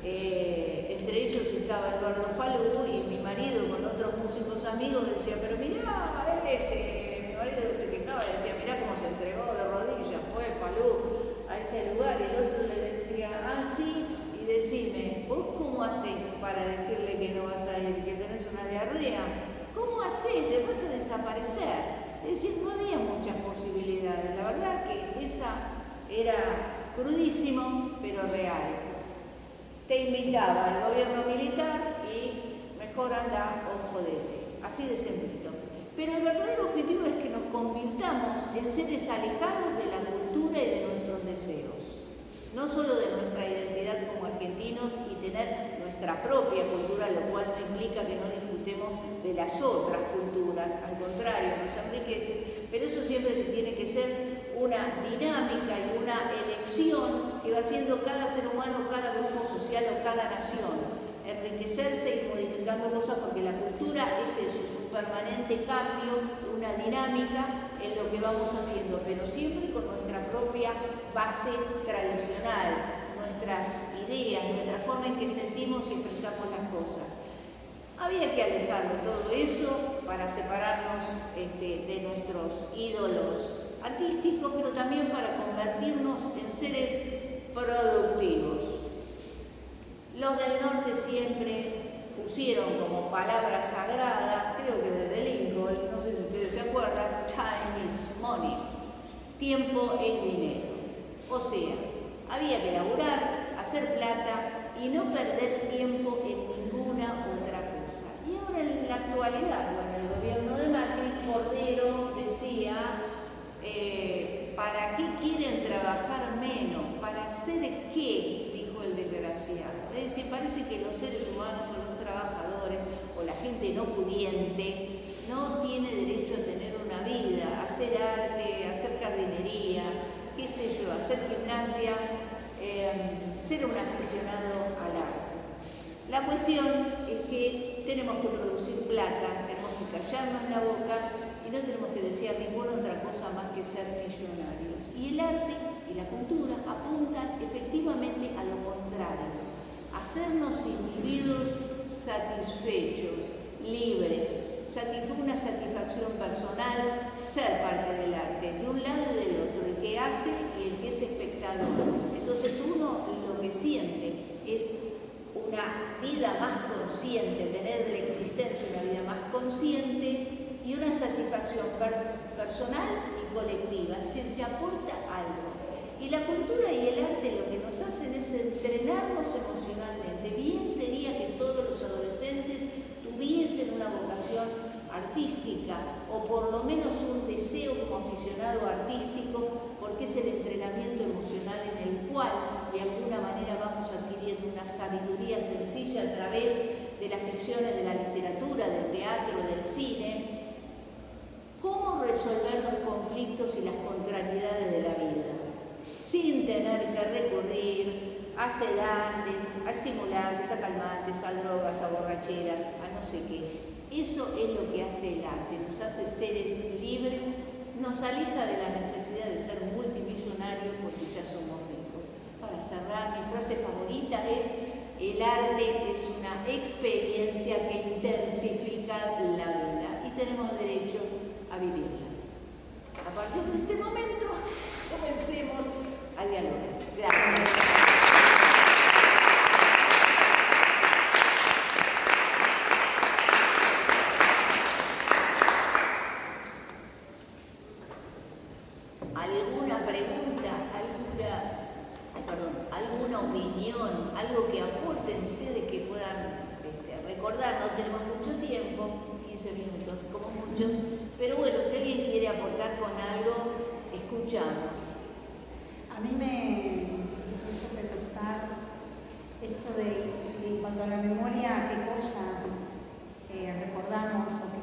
entre ellos estaba Eduardo Falú, y mi marido con otros músicos amigos decía, pero mirá, mi marido se quejaba y decía, mirá cómo se entregó de rodillas, fue Falú a ese lugar, y el otro le decía, ah, sí, y decime, ¿vos cómo hacés para decirle que no vas a ir, que tenés una diarrea? ¿Cómo hacés? Te vas a desaparecer. Es decir, no había muchas posibilidades. La verdad que esa era crudísimo, pero real. Te invitaba al gobierno militar y mejor anda o jodete. Así de sencillo. Pero el verdadero objetivo es que nos convirtamos en seres alejados de la cultura y de nuestros deseos. No solo de nuestra identidad como argentinos y tener nuestra propia cultura, lo cual no implica que no disfrutemos de las otras culturas, al contrario, nos enriquece, pero eso siempre tiene que ser una dinámica y una elección que va haciendo cada ser humano, cada grupo social o cada nación. Enriquecerse y modificando cosas, porque la cultura es eso, es un permanente cambio, una dinámica en lo que vamos haciendo, pero siempre con nuestra propia base tradicional, nuestras ideas, nuestra forma en que sentimos y expresamos las cosas. Había que alejarlo todo eso para separarnos de nuestros ídolos artísticos, pero también para convertirnos en seres productivos. Los del norte siempre pusieron como palabra sagrada, creo que desde Lincoln, no sé si ustedes se acuerdan, time is money, tiempo es dinero. O sea, había que laburar, hacer plata y no perder tiempo en ninguna otra cosa. Y ahora en la actualidad, con el gobierno de Macri, Cordero decía, ¿para qué quieren trabajar menos? ¿Para hacer qué? El desgraciado. Es decir, parece que los seres humanos o los trabajadores o la gente no pudiente no tiene derecho a tener una vida, a hacer arte, a hacer jardinería, qué sé yo, a hacer gimnasia, ser un aficionado al arte. La cuestión es que tenemos que producir plata, tenemos que callarnos la boca y no tenemos que desear ninguna otra cosa más que ser millonarios. Y el arte y la cultura apuntan efectivamente a lo contrario, a hacernos individuos satisfechos, libres, una satisfacción personal, ser parte del arte, de un lado y del otro, el que hace y el que es espectador. Entonces uno lo que siente es una vida más consciente, tener de la existencia una vida más consciente y una satisfacción personal y colectiva, es decir, se aporta algo. Y la cultura y el arte lo que nos hacen es entrenarnos emocionalmente. Bien sería que todos los adolescentes tuviesen una vocación artística o por lo menos un deseo como aficionado artístico, porque es el entrenamiento emocional en el cual de alguna manera vamos adquiriendo una sabiduría sencilla a través de las ficciones, de la literatura, del teatro, del cine. ¿Cómo resolver los conflictos y las contrariedades de la vida? Sin tener que recurrir a sedantes, a estimulantes, a calmantes, a drogas, a borracheras, a no sé qué. Eso es lo que hace el arte, nos hace seres libres, nos aleja de la necesidad de ser multimillonarios porque ya somos ricos. Para cerrar, mi frase favorita es: el arte es una experiencia que intensifica la vida y tenemos derecho a vivirla. A partir de este momento, comencemos a dialogar. Gracias. ¿Alguna pregunta? ¿Alguna opinión? ¿Algo que aporten ustedes que puedan recordar? No tenemos mucho tiempo, 15 minutos como mucho, pero bueno, si alguien quiere aportar con algo, escuchamos. A mí me hizo pensar esto de cuando a la memoria, qué cosas recordamos o qué